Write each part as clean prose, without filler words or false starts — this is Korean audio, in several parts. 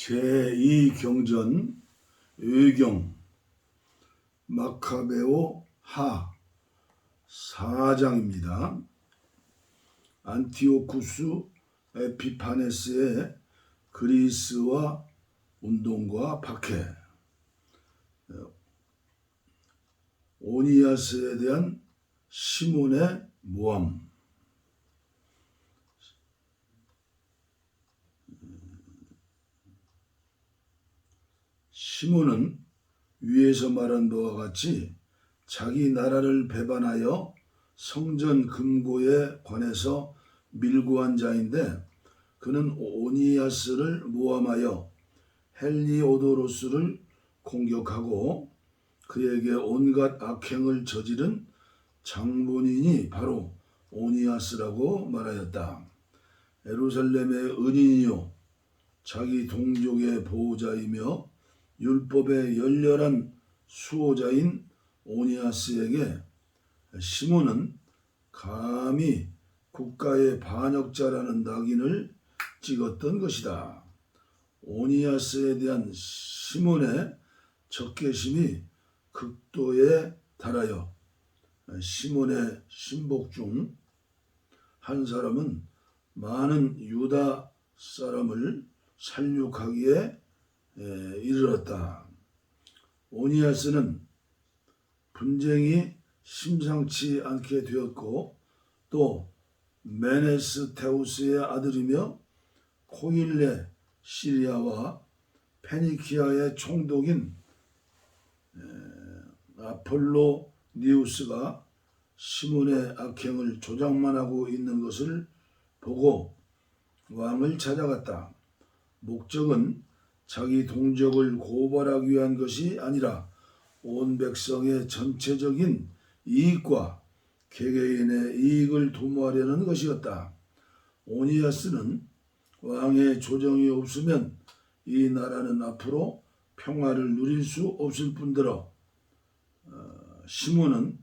제2경전 외경 마카베오 하 4장입니다. 안티오쿠스 에피파네스의 그리스와 운동과 박해, 오니아스에 대한 시몬의 모함, 시몬은 위에서 말한 바와 같이 자기 나라를 배반하여 성전 금고에 관해서 밀고한 자인데, 그는 오니아스를 모함하여 헬리오도로스를 공격하고 그에게 온갖 악행을 저지른 장본인이 바로 오니아스라고 말하였다. 예루살렘의 은인이요 자기 동족의 보호자이며 율법의 열렬한 수호자인 오니아스에게 시몬은 감히 국가의 반역자라는 낙인을 찍었던 것이다. 오니아스에 대한 시몬의 적개심이 극도에 달하여 시몬의 신복 중 한 사람은 많은 유다 사람을 살육하기에 이르렀다. 오니아스는 분쟁이 심상치 않게 되었고, 또 메네스테우스의 아들이며 코일레 시리아와 페니키아의 총독인 아폴로니우스가 시몬의 악행을 조장만 하고 있는 것을 보고 왕을 찾아갔다. 목적은 자기 동족을 고발하기 위한 것이 아니라 온 백성의 전체적인 이익과 개개인의 이익을 도모하려는 것이었다. 오니아스는 왕의 조정이 없으면 이 나라는 앞으로 평화를 누릴 수 없을 뿐더러 시몬은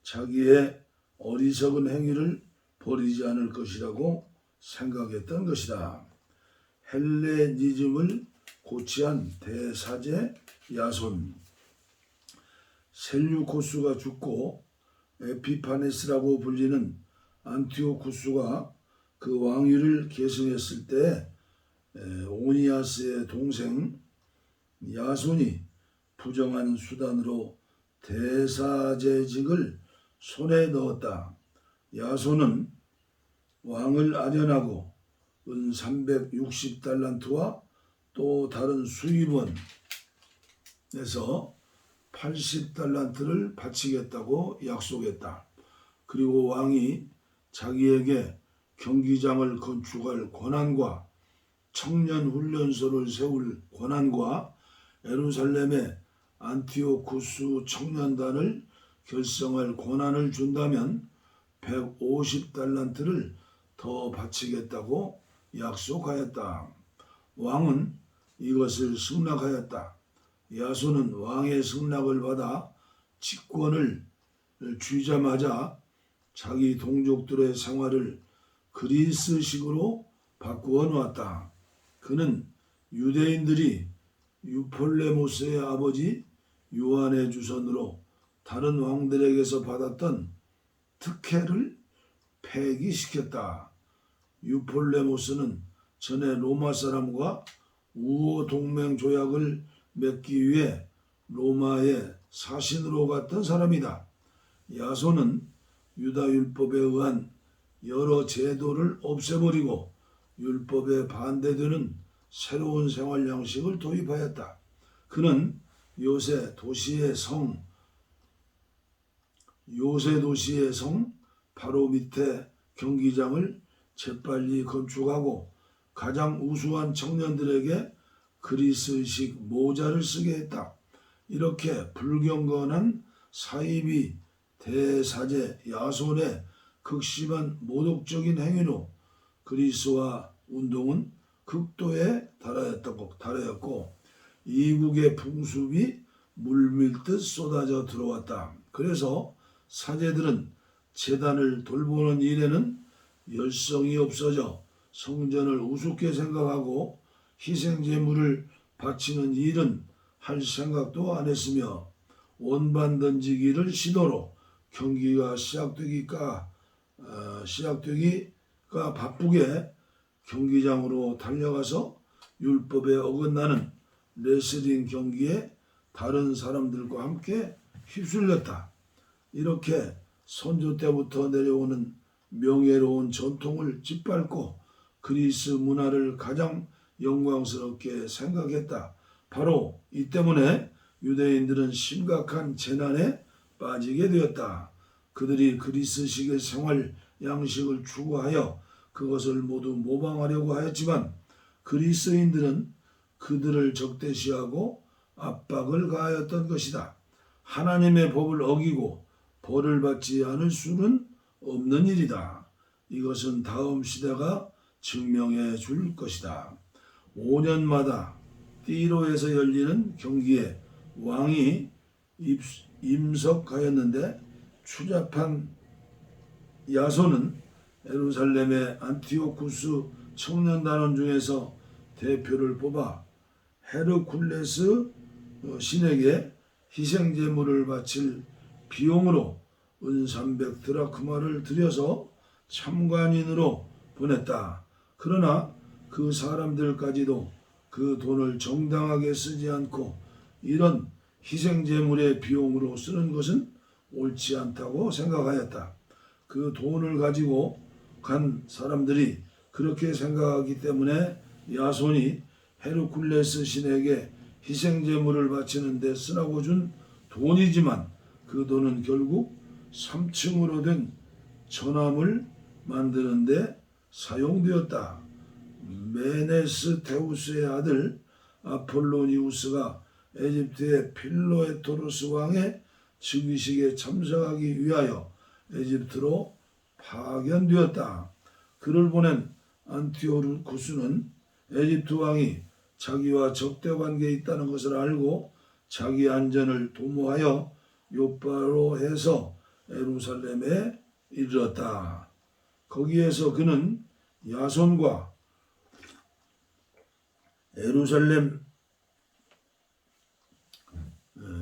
자기의 어리석은 행위를 버리지 않을 것이라고 생각했던 것이다. 헬레니즘을 고취한 대사제 야손, 셀류코스가 죽고 에피파네스라고 불리는 안티오쿠스가 그 왕위를 계승했을 때 오니아스의 동생 야손이 부정한 수단으로 대사제직을 손에 넣었다. 야손은 왕을 아련하고 은 360달란트와 또 다른 수입원에서 80달란트를 바치겠다고 약속했다. 그리고 왕이 자기에게 경기장을 건축할 권한과 청년 훈련소를 세울 권한과 예루살렘의 안티오쿠스 청년단을 결성할 권한을 준다면 150달란트를 더 바치겠다고 약속하였다. 왕은 이것을 승낙하였다. 야손은 왕의 승낙을 받아 직권을 쥐자마자 자기 동족들의 생활을 그리스식으로 바꾸어 놓았다. 그는 유대인들이 유폴레모스의 아버지 요한의 주선으로 다른 왕들에게서 받았던 특혜를 폐기시켰다. 유폴레모스는 전에 로마 사람과 우호 동맹 조약을 맺기 위해 로마의 사신으로 갔던 사람이다. 야손은 유다 율법에 의한 여러 제도를 없애버리고 율법에 반대되는 새로운 생활 양식을 도입하였다. 그는 요새 도시의 성 바로 밑에 경기장을 재빨리 건축하고 가장 우수한 청년들에게 그리스식 모자를 쓰게 했다. 이렇게 불경건한 사이비 대사제 야손의 극심한 모독적인 행위로 그리스와 운동은 극도에 달하였고 이국의 풍습이 물밀듯 쏟아져 들어왔다. 그래서 사제들은 제단을 돌보는 일에는 열성이 없어져 성전을 우습게 생각하고 희생제물을 바치는 일은 할 생각도 안 했으며 원반 던지기를 시도로 경기가 시작되기가 바쁘게 경기장으로 달려가서 율법에 어긋나는 레슬링 경기에 다른 사람들과 함께 휩쓸렸다. 이렇게 선조 때부터 내려오는 명예로운 전통을 짓밟고 그리스 문화를 가장 영광스럽게 생각했다. 바로 이 때문에 유대인들은 심각한 재난에 빠지게 되었다. 그들이 그리스식의 생활 양식을 추구하여 그것을 모두 모방하려고 하였지만 그리스인들은 그들을 적대시하고 압박을 가하였던 것이다. 하나님의 법을 어기고 벌을 받지 않을 수는 없는 일이다. 이것은 다음 시대가 증명해 줄 것이다. 5년마다 띠로에서 열리는 경기에 왕이 임석하였는데 추잡한 야손은 예루살렘의 안티오쿠스 청년단원 중에서 대표를 뽑아 헤르쿨레스 신에게 희생제물을 바칠 비용으로 은 300 드라크마를 들여서 참관인으로 보냈다. 그러나 그 사람들까지도 그 돈을 정당하게 쓰지 않고 이런 희생제물의 비용으로 쓰는 것은 옳지 않다고 생각하였다. 그 돈을 가지고 간 사람들이 그렇게 생각하기 때문에 야손이 헤르쿨레스 신에게 희생제물을 바치는 데 쓰라고 준 돈이지만 그 돈은 결국 3층으로 된 전함을 만드는 데 사용되었다. 메네스테우스의 아들 아폴로니우스가 에집트의 필로에토르스 왕의 즉위식에 참석하기 위하여 에집트로 파견되었다. 그를 보낸 안티오쿠스는 에집트 왕이 자기와 적대관계에 있다는 것을 알고 자기 안전을 도모하여 요바로 해서 예루살렘에 이르렀다. 거기에서 그는 야손과 예루살렘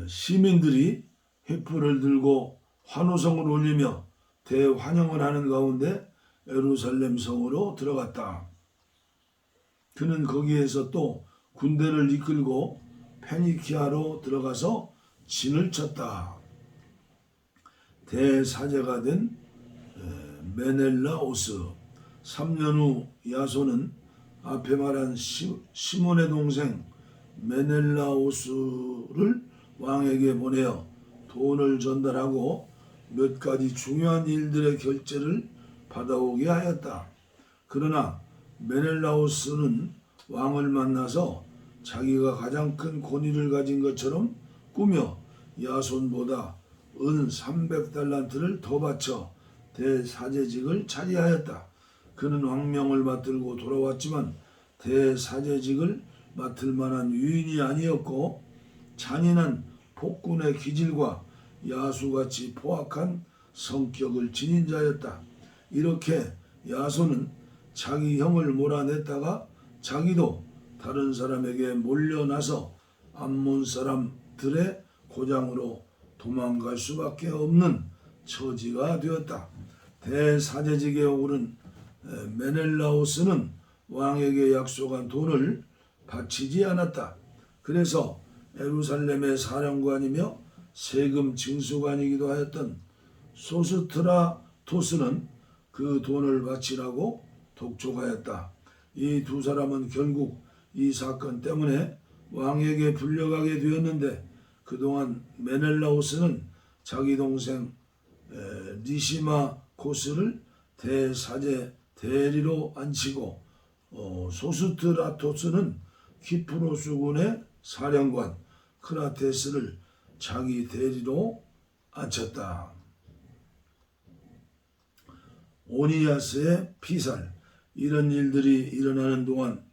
시민들이 횃불을 들고 환호성을 울리며 대환영을 하는 가운데 예루살렘 성으로 들어갔다. 그는 거기에서 또 군대를 이끌고 페니키아로 들어가서 진을 쳤다. 대사제가 된 메넬라오스 3년 후 야손은 앞에 말한 시몬의 동생 메넬라오스를 왕에게 보내어 돈을 전달하고 몇 가지 중요한 일들의 결제를 받아오게 하였다. 그러나 메넬라오스는 왕을 만나서 자기가 가장 큰 권위를 가진 것처럼 꾸며 야손보다 은 300달란트를 더 바쳐 대사제직을 차지하였다. 그는 왕명을 받들고 돌아왔지만 대사제직을 맡을 만한 유인이 아니었고 잔인한 폭군의 기질과 야수같이 포악한 성격을 지닌 자였다. 이렇게 야손은 자기 형을 몰아냈다가 자기도 다른 사람에게 몰려나서 암몬 사람들의 고장으로 도망갈 수밖에 없는 처지가 되었다. 대사제직에 오른 메넬라오스는 왕에게 약속한 돈을 바치지 않았다. 그래서 예루살렘의 사령관이며 세금 징수관이기도 하였던 소스트라토스는 그 돈을 바치라고 독촉하였다. 이 두 사람은 결국 이 사건 때문에 왕에게 불려가게 되었는데 그동안 메넬라오스는 자기 동생 리시마코스를 대사제 대리로 앉히고 소스트라토스는 키프로스군의 사령관 크라테스를 자기 대리로 앉혔다. 오니아스의 피살. 이런 일들이 일어나는 동안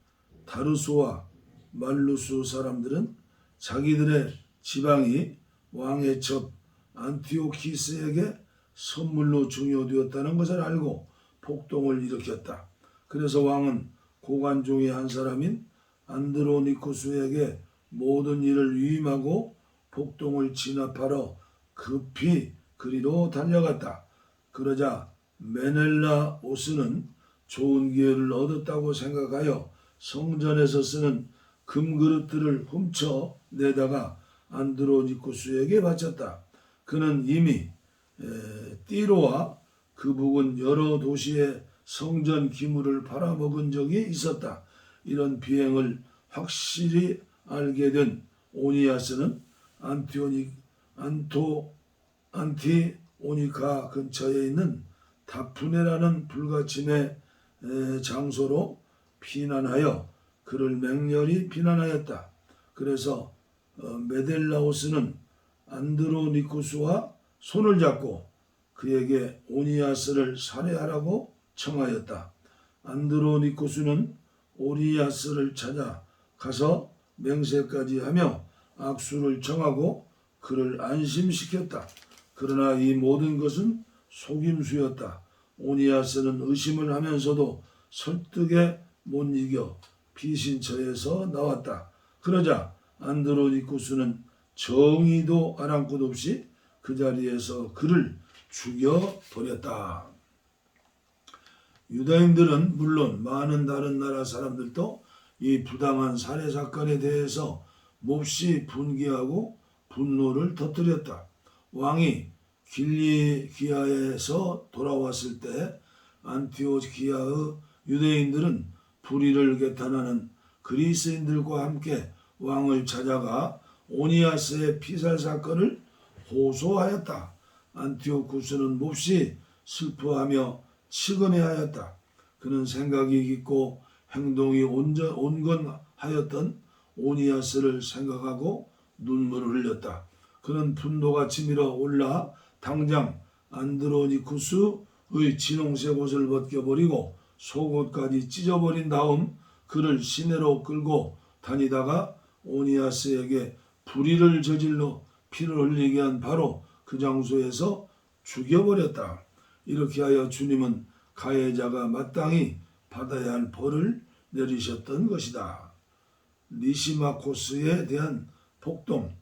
다르소와 말루스 사람들은 자기들의 지방이 왕의 첩 안티오키스에게 선물로 중요되었다는 것을 알고 폭동을 일으켰다. 그래서 왕은 고관 중의 한 사람인 안드로니쿠스에게 모든 일을 위임하고 폭동을 진압하러 급히 그리로 달려갔다. 그러자 메넬라오스는 좋은 기회를 얻었다고 생각하여 성전에서 쓰는 금그릇들을 훔쳐 내다가 안드로니쿠스에게 바쳤다. 그는 이미 띠로와 그 부근 여러 도시의 성전 기물을 팔아먹은 적이 있었다. 이런 비행을 확실히 알게 된 오니아스는 안티오니카 근처에 있는 다프네라는 불가침의 장소로 피난하여 그를 맹렬히 비난하였다. 그래서 메델라오스는 안드로니쿠스와 손을 잡고 그에게 오니아스를 살해하라고 청하였다. 안드로니쿠스는 오니아스를 찾아 가서 맹세까지 하며 악수를 청하고 그를 안심시켰다. 그러나 이 모든 것은 속임수였다. 오니아스는 의심을 하면서도 설득에 못 이겨 피신처에서 나왔다. 그러자 안드로니쿠스는 정의도 아랑곳 없이 그 자리에서 그를 죽여버렸다. 유다인들은 물론 많은 다른 나라 사람들도 이 부당한 살해 사건에 대해서 몹시 분개하고 분노를 터뜨렸다. 왕이 길리기아에서 돌아왔을 때 안티오키아의 유대인들은 불의를 개탄하는 그리스인들과 함께 왕을 찾아가 오니아스의 피살 사건을 호소하였다. 안티오쿠스는 몹시 슬퍼하며 치근해하였다. 그는 생각이 깊고 행동이 온건하였던 오니아스를 생각하고 눈물을 흘렸다. 그는 분노가 치밀어 올라 당장 안드로니쿠스의 진홍색 옷을 벗겨버리고 속옷까지 찢어버린 다음 그를 시내로 끌고 다니다가 오니아스에게 불의를 저질러 피를 흘리게 한 바로 그 장소에서 죽여버렸다. 이렇게 하여 주님은 가해자가 마땅히 받아야 할 벌을 내리셨던 것이다. 니시마코스에 대한 폭동.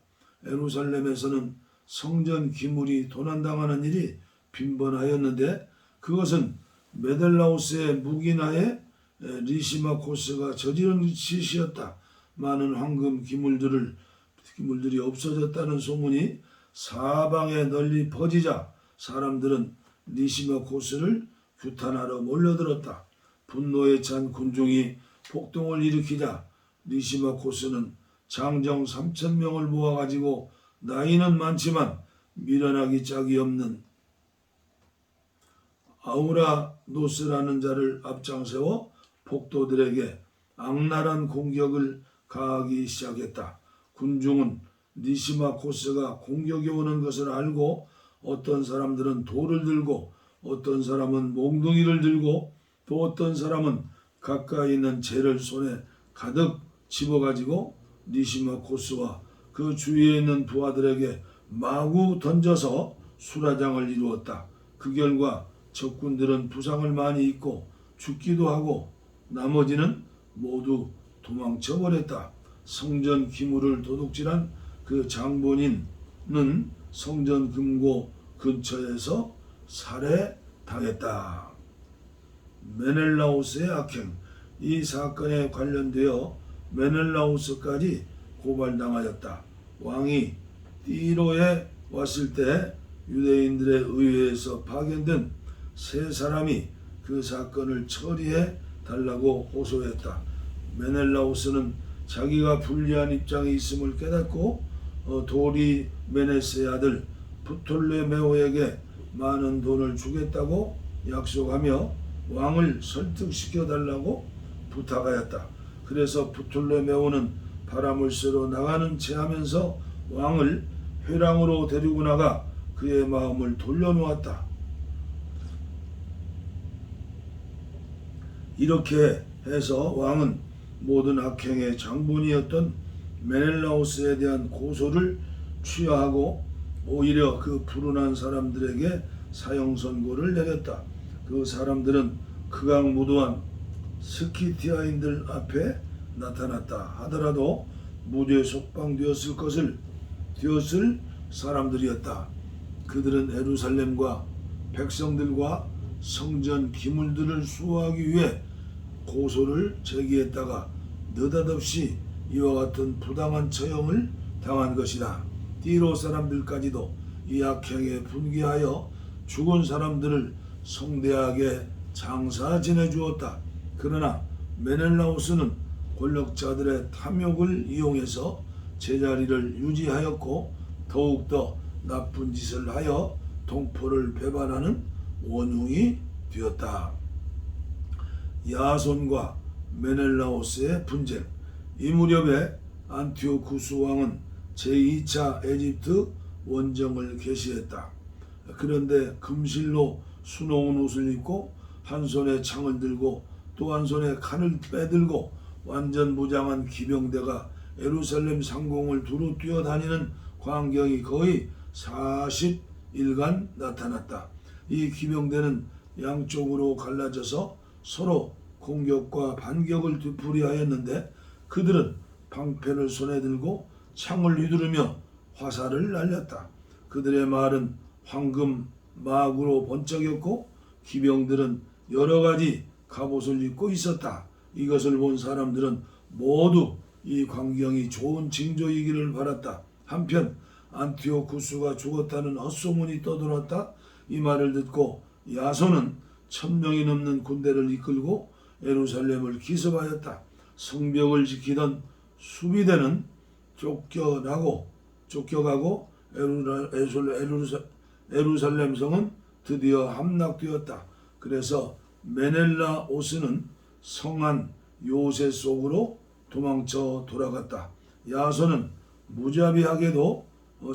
예루살렘에서는 성전 기물이 도난당하는 일이 빈번하였는데 그것은 메델라오스의 묵인하에 리시마코스가 저지른 짓이었다. 많은 황금 기물들이 없어졌다는 소문이 사방에 널리 퍼지자 사람들은 리시마코스를 규탄하러 몰려들었다. 분노에 찬 군중이 폭동을 일으키자 리시마코스는 장정 3,000명을 모아가지고 나이는 많지만 미련하기 짝이 없는 아우라노스라는 자를 앞장세워 폭도들에게 악랄한 공격을 가하기 시작했다. 군중은 니시마코스가 공격이 오는 것을 알고 어떤 사람들은 돌을 들고 어떤 사람은 몽둥이를 들고 또 어떤 사람은 가까이 있는 재를 손에 가득 집어가지고 니시마코스와 그 주위에 있는 부하들에게 마구 던져서 수라장을 이루었다. 그 결과 적군들은 부상을 많이 입고 죽기도 하고 나머지는 모두 도망쳐버렸다. 성전 기물을 도둑질한 그 장본인은 성전 금고 근처에서 살해당했다. 메넬라오스의 악행. 이 사건에 관련되어 메넬라오스까지 고발당하였다. 왕이 띠로에 왔을 때 유대인들의 의회에서 파견된 세 사람이 그 사건을 처리해 달라고 호소했다. 메넬라오스는 자기가 불리한 입장에 있음을 깨닫고 도리메네스의 아들 프톨레메오에게 많은 돈을 주겠다고 약속하며 왕을 설득시켜 달라고 부탁하였다. 그래서 프톨레메오는 바람을 쐬러 나가는 체 하면서 왕을 회랑으로 데리고 나가 그의 마음을 돌려놓았다. 이렇게 해서 왕은 모든 악행의 장본이었던 메넬라오스에 대한 고소를 취하하고 오히려 그 불운한 사람들에게 사형 선고를 내렸다. 그 사람들은 극악무도한 스키티아인들 앞에 나타났다 하더라도 무죄 속방되었을 사람들이었다. 그들은 예루살렘과 백성들과 성전 기물들을 수호하기 위해 고소를 제기했다가 느닷없이 이와 같은 부당한 처형을 당한 것이다. 디로 사람들까지도 이 악행에 분개하여 죽은 사람들을 성대하게 장사 지내주었다. 그러나 메넬라오스는 권력자들의 탐욕을 이용해서 제자리를 유지하였고 더욱더 나쁜 짓을 하여 동포를 배반하는 원흉이 되었다. 야손과 메넬라오스의 분쟁. 이 무렵에 안티오쿠스 왕은 제2차 에집트 원정을 개시했다. 그런데 금실로 수놓은 옷을 입고 한 손에 창을 들고 또 한 손에 칼을 빼들고 완전 무장한 기병대가 예루살렘 상공을 두루 뛰어다니는 광경이 거의 40일간 나타났다. 이 기병대는 양쪽으로 갈라져서 서로 공격과 반격을 되풀이하였는데 그들은 방패를 손에 들고 창을 휘두르며 화살을 날렸다. 그들의 말은 황금 마구로 번쩍였고 기병들은 여러 가지 갑옷을 입고 있었다. 이것을 본 사람들은 모두 이 광경이 좋은 징조이기를 바랐다. 한편 안티오쿠스가 죽었다는 헛소문이 떠돌았다. 이 말을 듣고 야손은 1000명이 넘는 군대를 이끌고 예루살렘을 기습하였다. 성벽을 지키던 수비대는 쫓겨가고 예루살렘 성은 드디어 함락되었다. 그래서 메넬라오스는 성안 요새 속으로 도망쳐 돌아갔다. 야손은 무자비하게도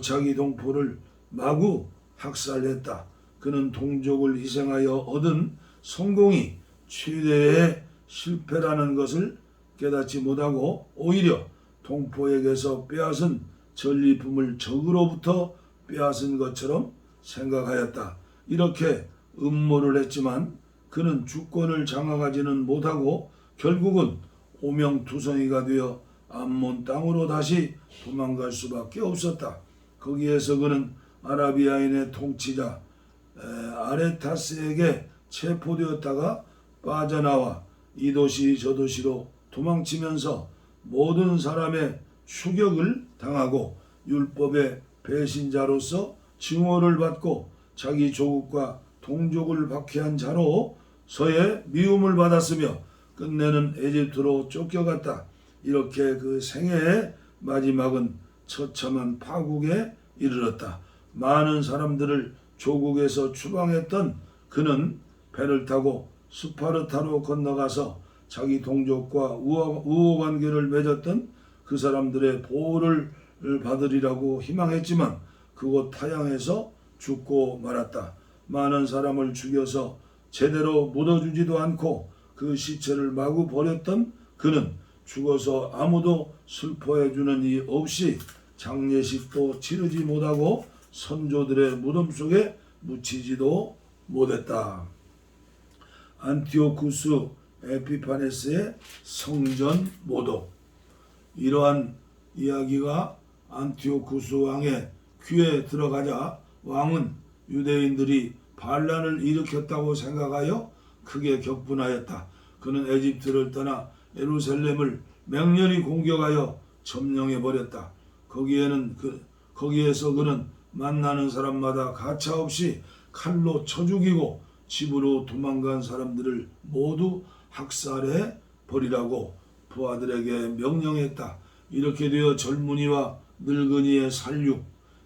자기 동포를 마구 학살했다. 그는 동족을 희생하여 얻은 성공이 최대의 실패라는 것을 깨닫지 못하고 오히려 동포에게서 빼앗은 전리품을 적으로부터 빼앗은 것처럼 생각하였다. 이렇게 음모를 했지만 그는 주권을 장악하지는 못하고 결국은 오명투성이가 되어 암몬 땅으로 다시 도망갈 수밖에 없었다. 거기에서 그는 아라비아인의 통치자 아레타스에게 체포되었다가 빠져나와 이 도시 저 도시로 도망치면서 모든 사람의 추격을 당하고 율법의 배신자로서 증오를 받고 자기 조국과 동족을 박해한 자로서의 미움을 받았으며 끝내는 에집트로 쫓겨갔다. 이렇게 그 생애의 마지막은 처참한 파국에 이르렀다. 많은 사람들을 조국에서 추방했던 그는 배를 타고 스파르타로 건너가서 자기 동족과 우호관계를 맺었던 그 사람들의 보호를 받으리라고 희망했지만 그곳 타향에서 죽고 말았다. 많은 사람을 죽여서 제대로 묻어주지도 않고 그 시체를 마구 버렸던 그는 죽어서 아무도 슬퍼해주는 이 없이 장례식도 치르지 못하고 선조들의 무덤 속에 묻히지도 못했다. 안티오쿠스 에피파네스의 성전 모독. 이러한 이야기가 안티오쿠스 왕의 귀에 들어가자 왕은 유대인들이 반란을 일으켰다고 생각하여 크게 격분하였다. 그는 에집트를 떠나 예루살렘을 맹렬히 공격하여 점령해버렸다. 거기에서 그는 만나는 사람마다 가차없이 칼로 쳐 죽이고 집으로 도망간 사람들을 모두 학살해 버리라고 부하들에게 명령했다. 이렇게 되어 젊은이와 늙은이의 살육,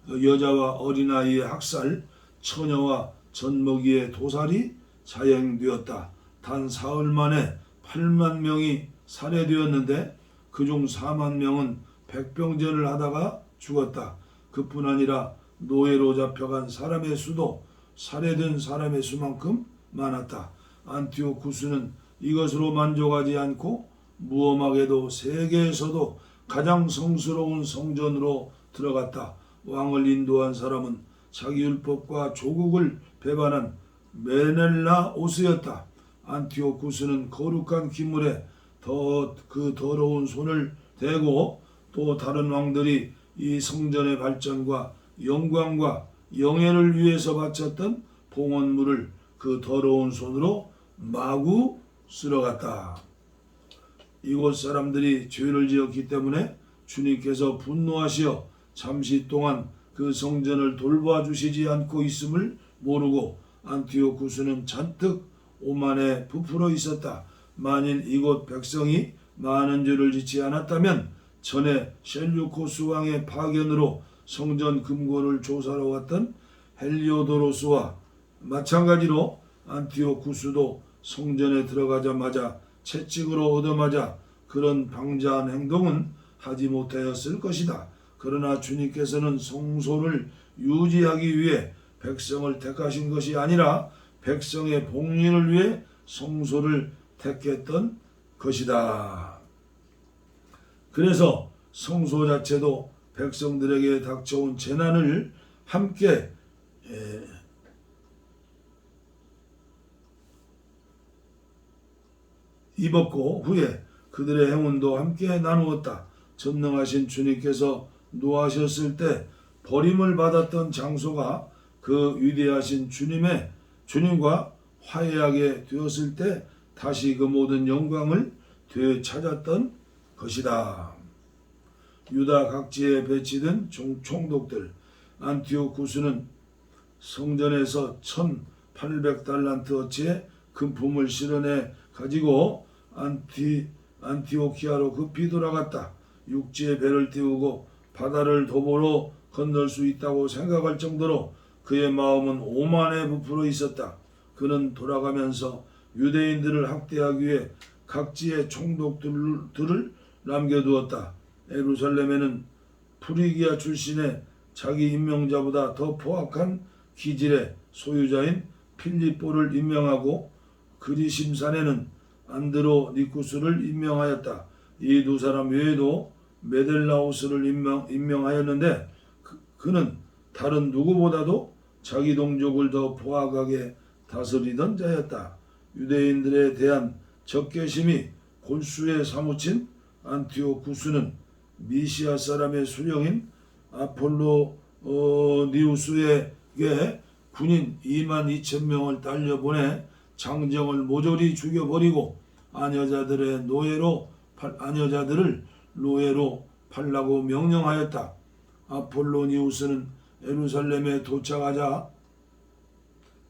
여자와 어린아이의 학살, 처녀와 젖먹이의 도살이 자행되었다. 단 사흘 만에 8만 명이 살해되었는데 그중 4만 명은 백병전을 하다가 죽었다. 그뿐 아니라 노예로 잡혀간 사람의 수도 살해된 사람의 수만큼 많았다. 안티오쿠스는 이것으로 만족하지 않고 무엄하게도 세계에서도 가장 성스러운 성전으로 들어갔다. 왕을 인도한 사람은 자기 율법과 조국을 배반한 메넬라오스였다. 안티오쿠스는 거룩한 기물에 그 더러운 손을 대고 또 다른 왕들이 이 성전의 발전과 영광과 영예를 위해서 바쳤던 봉헌물을 그 더러운 손으로 마구 쓸어갔다. 이곳 사람들이 죄를 지었기 때문에 주님께서 분노하시어 잠시 동안 그 성전을 돌봐주시지 않고 있음을 모르고 안티오쿠스는 잔뜩 오만에 부풀어 있었다. 만일 이곳 백성이 많은 죄를 짓지 않았다면 전에 셀류코스 왕의 파견으로 성전 금고를 조사로 왔던 헬리오도로스와 마찬가지로 안티오쿠스도 성전에 들어가자마자 채찍으로 얻어맞아 그런 방자한 행동은 하지 못하였을 것이다. 그러나 주님께서는 성소를 유지하기 위해 백성을 택하신 것이 아니라 백성의 복리를 위해 성소를 택했던 것이다. 그래서 성소 자체도 백성들에게 닥쳐온 재난을 함께 입었고 후에 그들의 행운도 함께 나누었다. 전능하신 주님께서 노하셨을 때 버림을 받았던 장소가 그 위대하신 주님과 화해하게 되었을 때 다시 그 모든 영광을 되찾았던 것이다. 유다 각지에 배치된 총독들 안티오쿠스는 성전에서 1800달란트어치의 금품을 실어내 가지고 안티오키아로 급히 돌아갔다. 육지에 배를 띄우고 바다를 도보로 건널 수 있다고 생각할 정도로 그의 마음은 오만에 부풀어 있었다. 그는 돌아가면서 유대인들을 학대하기 위해 각지의 총독들을 남겨두었다. 예루살렘에는 프리기아 출신의 자기 임명자보다 더 포악한 기질의 소유자인 필립보를 임명하고 그리심산에는 안드로니쿠스를 임명하였다. 이 두 사람 외에도 메델라우스를 임명하였는데 그는 다른 누구보다도 자기 동족을 더 포악하게 다스리던 자였다. 유대인들에 대한 적개심이 골수에 사무친 안티오쿠스는 미시아 사람의 수령인 아폴로니우스에게 군인 22,000명을 달려보내 장정을 모조리 죽여버리고 아녀자들을 노예로 팔라고 명령하였다. 아폴로니우스는 예루살렘에 도착하자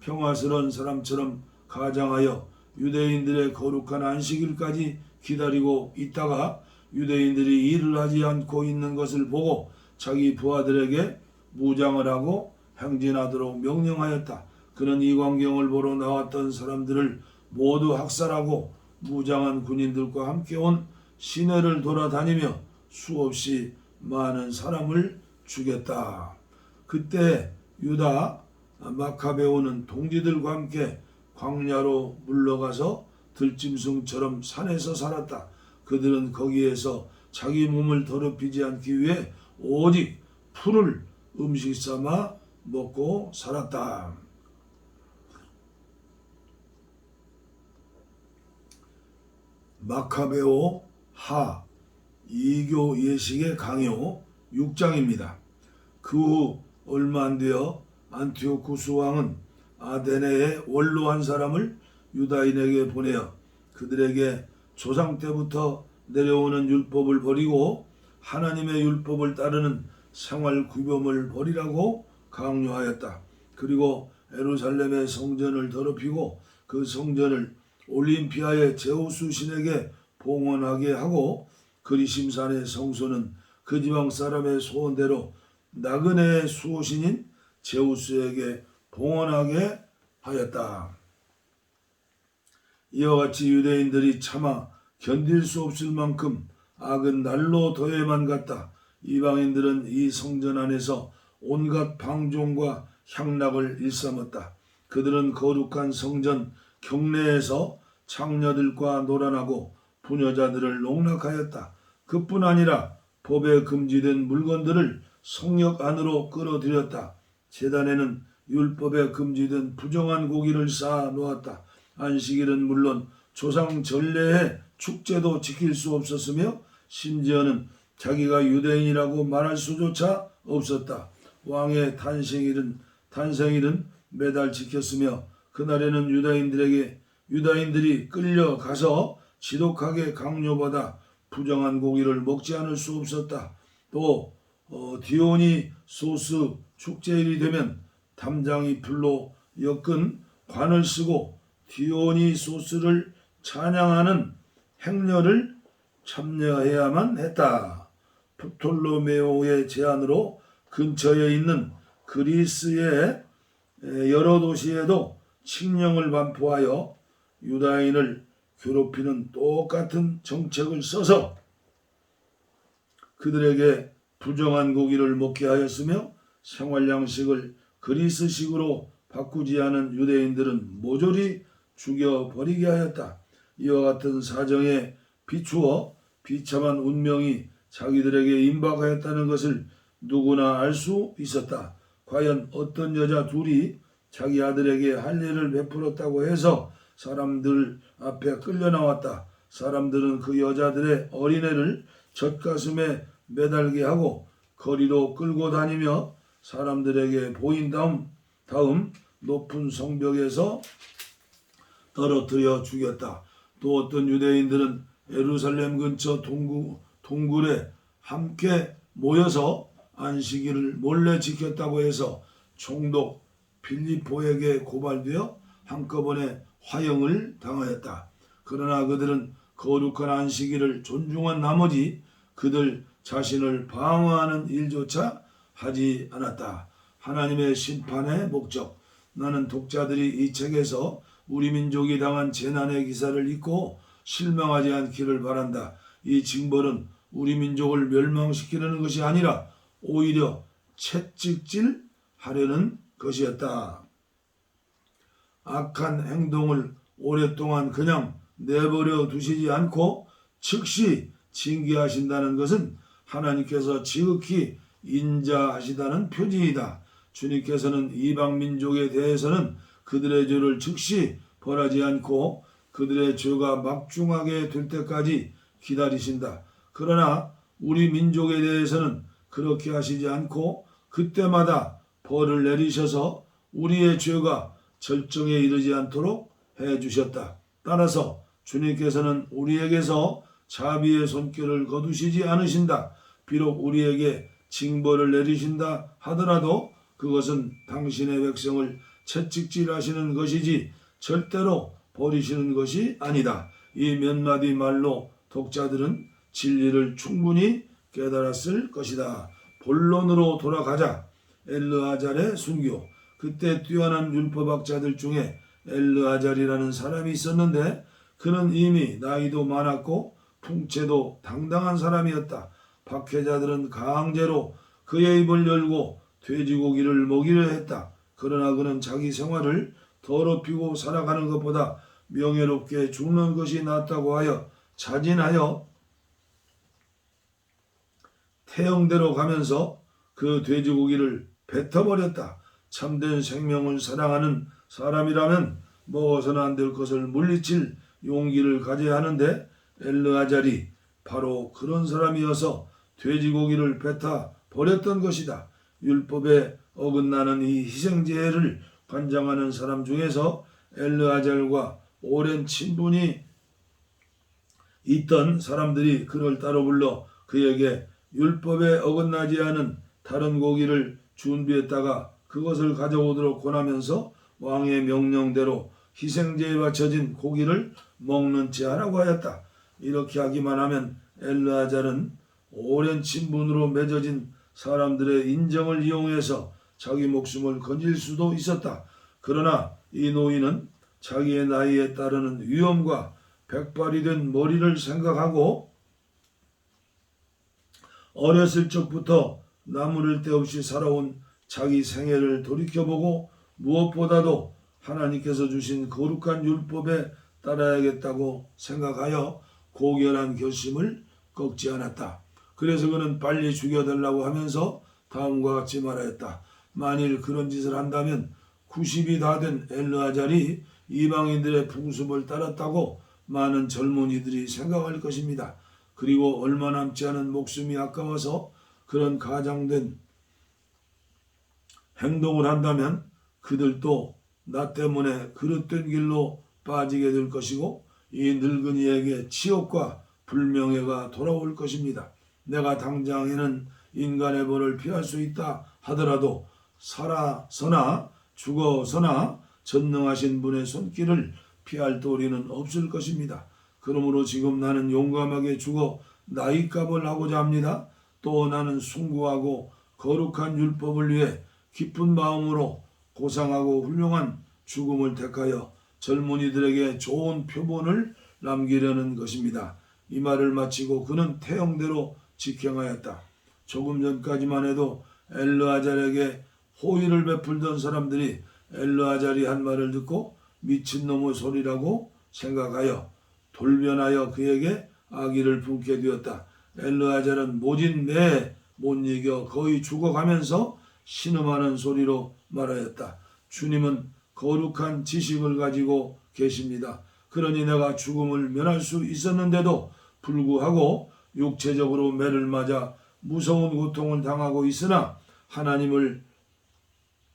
평화스러운 사람처럼 가장하여 유대인들의 거룩한 안식일까지 기다리고 있다가 유대인들이 일을 하지 않고 있는 것을 보고 자기 부하들에게 무장을 하고 행진하도록 명령하였다. 그는 이 광경을 보러 나왔던 사람들을 모두 학살하고 무장한 군인들과 함께 온 시내를 돌아다니며 수없이 많은 사람을 죽였다. 그때 유다 마카베오는 동지들과 함께 광야로 물러가서 들짐승처럼 산에서 살았다. 그들은 거기에서 자기 몸을 더럽히지 않기 위해 오직 풀을 음식 삼아 먹고 살았다. 마카베오 하 이교 예식의 강요 6장입니다. 그 후 얼마 안 되어 안티오쿠스 왕은 아데네에 원로 한 사람을 유다인에게 보내어 그들에게 조상 때부터 내려오는 율법을 버리고 하나님의 율법을 따르는 생활 규범을 버리라고 강요하였다. 그리고 예루살렘의 성전을 더럽히고 그 성전을 올림피아의 제우스 신에게 봉헌하게 하고 그리심산의 성소는 그 지방 사람의 소원대로 나그네의 수호신인 제우스에게 봉헌하게 하였다. 이와 같이 유대인들이 차마 견딜 수 없을 만큼 악은 날로 더해만 갔다. 이방인들은 이 성전 안에서 온갖 방종과 향락을 일삼았다. 그들은 거룩한 성전 경내에서 창녀들과 놀아나고 부녀자들을 농락하였다. 그뿐 아니라 법에 금지된 물건들을 성역 안으로 끌어들였다. 제단에는 율법에 금지된 부정한 고기를 쌓아 놓았다. 안식일은 물론 조상 전례의 축제도 지킬 수 없었으며 심지어는 자기가 유대인이라고 말할 수조차 없었다. 왕의 탄생일은 매달 지켰으며 그날에는 유다인들이 끌려가서 지독하게 강요받아 부정한 고기를 먹지 않을 수 없었다. 또 디오니소스 축제일이 되면 담장이 풀로 엮은 관을 쓰고 디오니소스를 찬양하는 행렬을 참여해야만 했다. 프톨로메오의 제안으로 근처에 있는 그리스의 여러 도시에도 칙령을 반포하여 유다인을 괴롭히는 똑같은 정책을 써서 그들에게 부정한 고기를 먹게 하였으며 생활 양식을 그리스식으로 바꾸지 않은 유대인들은 모조리 죽여버리게 하였다. 이와 같은 사정에 비추어 비참한 운명이 자기들에게 임박하였다는 것을 누구나 알 수 있었다. 과연 어떤 여자 둘이 자기 아들에게 할례를 베풀었다고 해서 사람들 앞에 끌려 나왔다. 사람들은 그 여자들의 어린애를 젖가슴에 매달게 하고 거리로 끌고 다니며 사람들에게 보인 다음 높은 성벽에서 떨어뜨려 죽였다. 또 어떤 유대인들은 예루살렘 근처 동굴에 함께 모여서 안식일을 몰래 지켰다고 해서 총독 빌립보에게 고발되어 한꺼번에 화형을 당하였다. 그러나 그들은 거룩한 안식일을 존중한 나머지 그들 자신을 방어하는 일조차 하지 않았다. 하나님의 심판의 목적. 나는 독자들이 이 책에서 우리 민족이 당한 재난의 기사를 읽고 실망하지 않기를 바란다. 이 징벌은 우리 민족을 멸망시키려는 것이 아니라 오히려 채찍질하려는 것이었다. 악한 행동을 오랫동안 그냥 내버려 두시지 않고 즉시 징계하신다는 것은 하나님께서 지극히 인자하시다는 표징이다. 주님께서는 이방 민족에 대해서는 그들의 죄를 즉시 벌하지 않고 그들의 죄가 막중하게 될 때까지 기다리신다. 그러나 우리 민족에 대해서는 그렇게 하시지 않고 그때마다 벌을 내리셔서 우리의 죄가 절정에 이르지 않도록 해주셨다. 따라서 주님께서는 우리에게서 자비의 손길을 거두시지 않으신다. 비록 우리에게 징벌을 내리신다 하더라도 그것은 당신의 백성을 채찍질하시는 것이지 절대로 버리시는 것이 아니다. 이 몇 마디 말로 독자들은 진리를 충분히 깨달았을 것이다. 본론으로 돌아가자. 엘르아잘의 순교. 그때 뛰어난 율법학자들 중에 엘르아잘이라는 사람이 있었는데 그는 이미 나이도 많았고 풍채도 당당한 사람이었다. 박해자들은 강제로 그의 입을 열고 돼지고기를 먹이려 했다. 그러나 그는 자기 생활을 더럽히고 살아가는 것보다 명예롭게 죽는 것이 낫다고 하여 자진하여 태형대로 가면서 그 돼지고기를 뱉어버렸다. 참된 생명을 사랑하는 사람이라면 먹어서는 안 될 것을 물리칠 용기를 가져야 하는데 엘르아잘이 바로 그런 사람이어서 돼지고기를 뱉어 버렸던 것이다. 율법에 어긋나는 이 희생제를 관장하는 사람 중에서 엘르아잘과 오랜 친분이 있던 사람들이 그를 따로 불러 그에게 율법에 어긋나지 않은 다른 고기를 준비했다가 그것을 가져오도록 권하면서 왕의 명령대로 희생제에 바쳐진 고기를 먹는 채 하라고 하였다. 이렇게 하기만 하면 엘르아잘은 오랜 친분으로 맺어진 사람들의 인정을 이용해서 자기 목숨을 건질 수도 있었다. 그러나 이 노인은 자기의 나이에 따르는 위험과 백발이 된 머리를 생각하고 어렸을 적부터 나무랄 데 없이 살아온 자기 생애를 돌이켜보고 무엇보다도 하나님께서 주신 거룩한 율법에 따라야겠다고 생각하여 고결한 결심을 꺾지 않았다. 그래서 그는 빨리 죽여달라고 하면서 다음과 같이 말하였다. 만일 그런 짓을 한다면 90이 다 된 엘르아잘이 이방인들의 풍습을 따랐다고 많은 젊은이들이 생각할 것입니다. 그리고 얼마 남지 않은 목숨이 아까워서 그런 가장된 행동을 한다면 그들도 나 때문에 그릇된 길로 빠지게 될 것이고 이 늙은이에게 치욕과 불명예가 돌아올 것입니다. 내가 당장에는 인간의 벌을 피할 수 있다 하더라도 살아서나 죽어서나 전능하신 분의 손길을 피할 도리는 없을 것입니다. 그러므로 지금 나는 용감하게 죽어 나이값을 하고자 합니다. 또 나는 숭고하고 거룩한 율법을 위해 기쁜 마음으로 고상하고 훌륭한 죽음을 택하여 젊은이들에게 좋은 표본을 남기려는 것입니다. 이 말을 마치고 그는 태형대로 직행하였다. 조금 전까지만 해도 엘르아잘에게 호의를 베풀던 사람들이 엘르아잘이 한 말을 듣고 미친놈의 소리라고 생각하여 돌변하여 그에게 악의를 품게 되었다. 엘르아잘은 모진 매에 못 이겨 거의 죽어가면서 신음하는 소리로 말하였다. 주님은 거룩한 지식을 가지고 계십니다. 그러니 내가 죽음을 면할 수 있었는데도 불구하고 육체적으로 매를 맞아 무서운 고통을 당하고 있으나 하나님을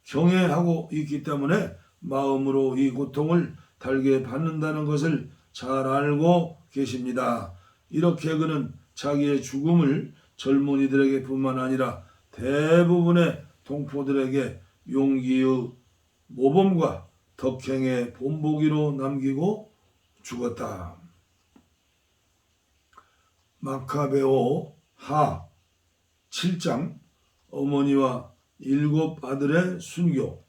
경외하고 있기 때문에 마음으로 이 고통을 달게 받는다는 것을 잘 알고 계십니다. 이렇게 그는 자기의 죽음을 젊은이들에게 뿐만 아니라 대부분의 동포들에게 용기의 모범과 덕행의 본보기로 남기고 죽었다. 마카베오 하 7장 어머니와 7 아들의 순교.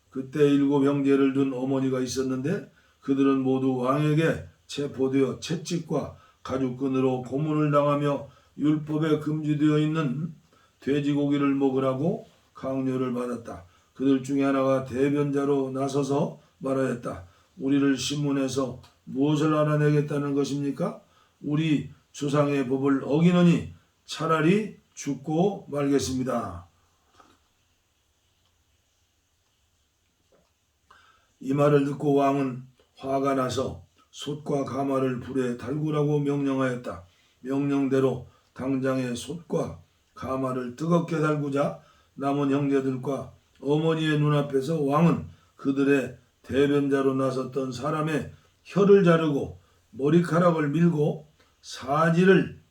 그때 7 형제를 둔 어머니가 있었는데 그들은 모두 왕에게 체포되어 채찍과 가죽끈으로 고문을 당하며 율법에 금지되어 있는 돼지고기를 먹으라고 강요를 받았다. 그들 중에 하나가 대변자로 나서서 말하였다. 우리를 신문해서 무엇을 알아내겠다는 것입니까? 우리 조상의 법을 어기느니 차라리 죽고 말겠습니다. 이 말을 듣고 왕은 화가 나서 솥과 가마를 불에 달구라고 명령하였다. 명령대로 당장에 솥과 가마를 뜨겁게 달구자 남은 형제들과 어머니의 눈앞에서 왕은 그들의 대변자로 나섰던 사람의 혀를 자르고 머리카락을 밀고 사지를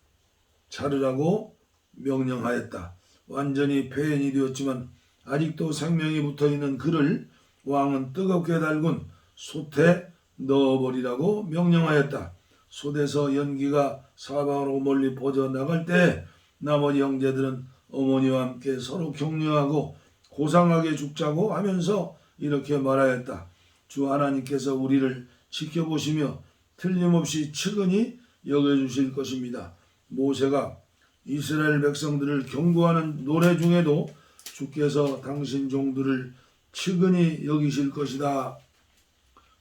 자르라고 명령하였다. 완전히 폐인이 되었지만 아직도 생명이 붙어있는 그를 왕은 뜨겁게 달군 솥에 넣어버리라고 명령하였다. 솥에서 연기가 사방으로 멀리 퍼져나갈 때 나머지 형제들은 어머니와 함께 서로 격려하고 고상하게 죽자고 하면서 이렇게 말하였다. 주 하나님께서 우리를 지켜보시며 틀림없이 측은히 여겨주실 것입니다. 모세가 이스라엘 백성들을 경고하는 노래 중에도 주께서 당신 종들을 측은히 여기실 것이다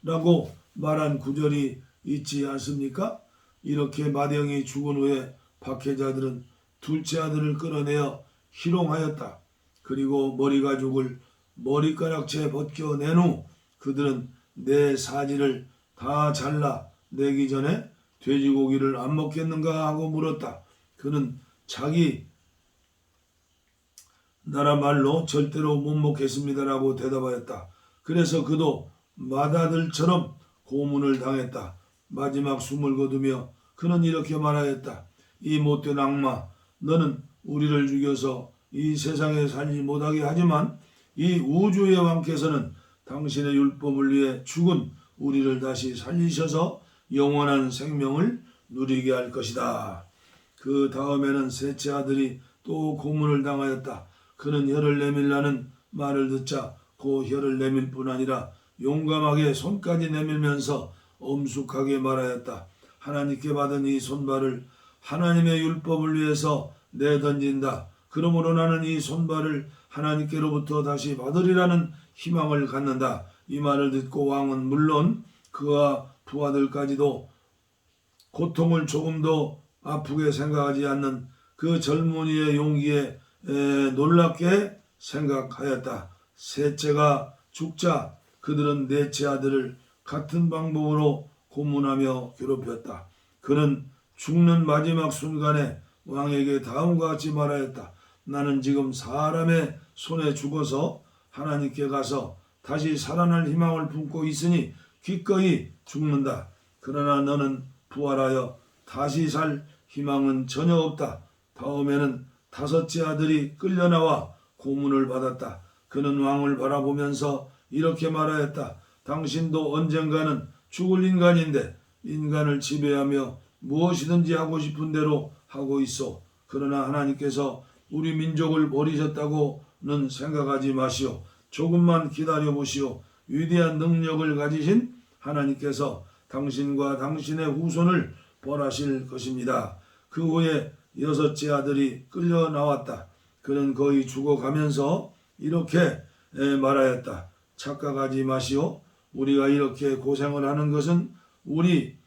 라고 말한 구절이 있지 않습니까? 이렇게 마령이 죽은 후에 박해자들은 둘째 아들을 끌어내어 희롱하였다. 그리고 머리가죽을 머리카락채 벗겨낸 후 그들은 내 사지를 다 잘라 내기 전에 돼지고기를 안 먹겠는가 하고 물었다. 그는 자기 나라 말로 절대로 못 먹겠습니다라고 대답하였다. 그래서 그도 맏아들처럼 고문을 당했다. 마지막 숨을 거두며 그는 이렇게 말하였다. 이 못된 악마, 너는 우리를 죽여서 이 세상에 살지 못하게 하지만 이 우주의 왕께서는 당신의 율법을 위해 죽은 우리를 다시 살리셔서 영원한 생명을 누리게 할 것이다. 그 다음에는 셋째 아들이 또 고문을 당하였다. 그는 혀를 내밀라는 말을 듣자 그 혀를 내밀 뿐 아니라 용감하게 손까지 내밀면서 엄숙하게 말하였다. 하나님께 받은 이 손발을 하나님의 율법을 위해서 내던진다. 그러므로 나는 이 손발을 하나님께로부터 다시 받으리라는 희망을 갖는다. 이 말을 듣고 왕은 물론 그와 부하들까지도 고통을 조금도 아프게 생각하지 않는 그 젊은이의 용기에 놀랍게 생각하였다. 셋째가 죽자 그들은 넷째 아들을 같은 방법으로 고문하며 괴롭혔다. 그는 죽는 마지막 순간에 왕에게 다음과 같이 말하였다. 나는 지금 사람의 손에 죽어서 하나님께 가서 다시 살아날 희망을 품고 있으니 기꺼이 죽는다. 그러나 너는 부활하여 다시 살 희망은 전혀 없다. 다음에는 다섯째 아들이 끌려나와 고문을 받았다. 그는 왕을 바라보면서 이렇게 말하였다. 당신도 언젠가는 죽을 인간인데 인간을 지배하며 무엇이든지 하고 싶은 대로 하고 있어. 그러나 하나님께서 우리 민족을 버리셨다고는 생각하지 마시오. 조금만 기다려 보시오. 위대한 능력을 가지신 하나님께서 당신과 당신의 후손을 벌하실 것입니다. 그 후에 여섯째 아들이 끌려 나왔다. 그는 거의 죽어가면서 이렇게 말하였다. 착각하지 마시오. 우리가 이렇게 고생을 하는 것은 우리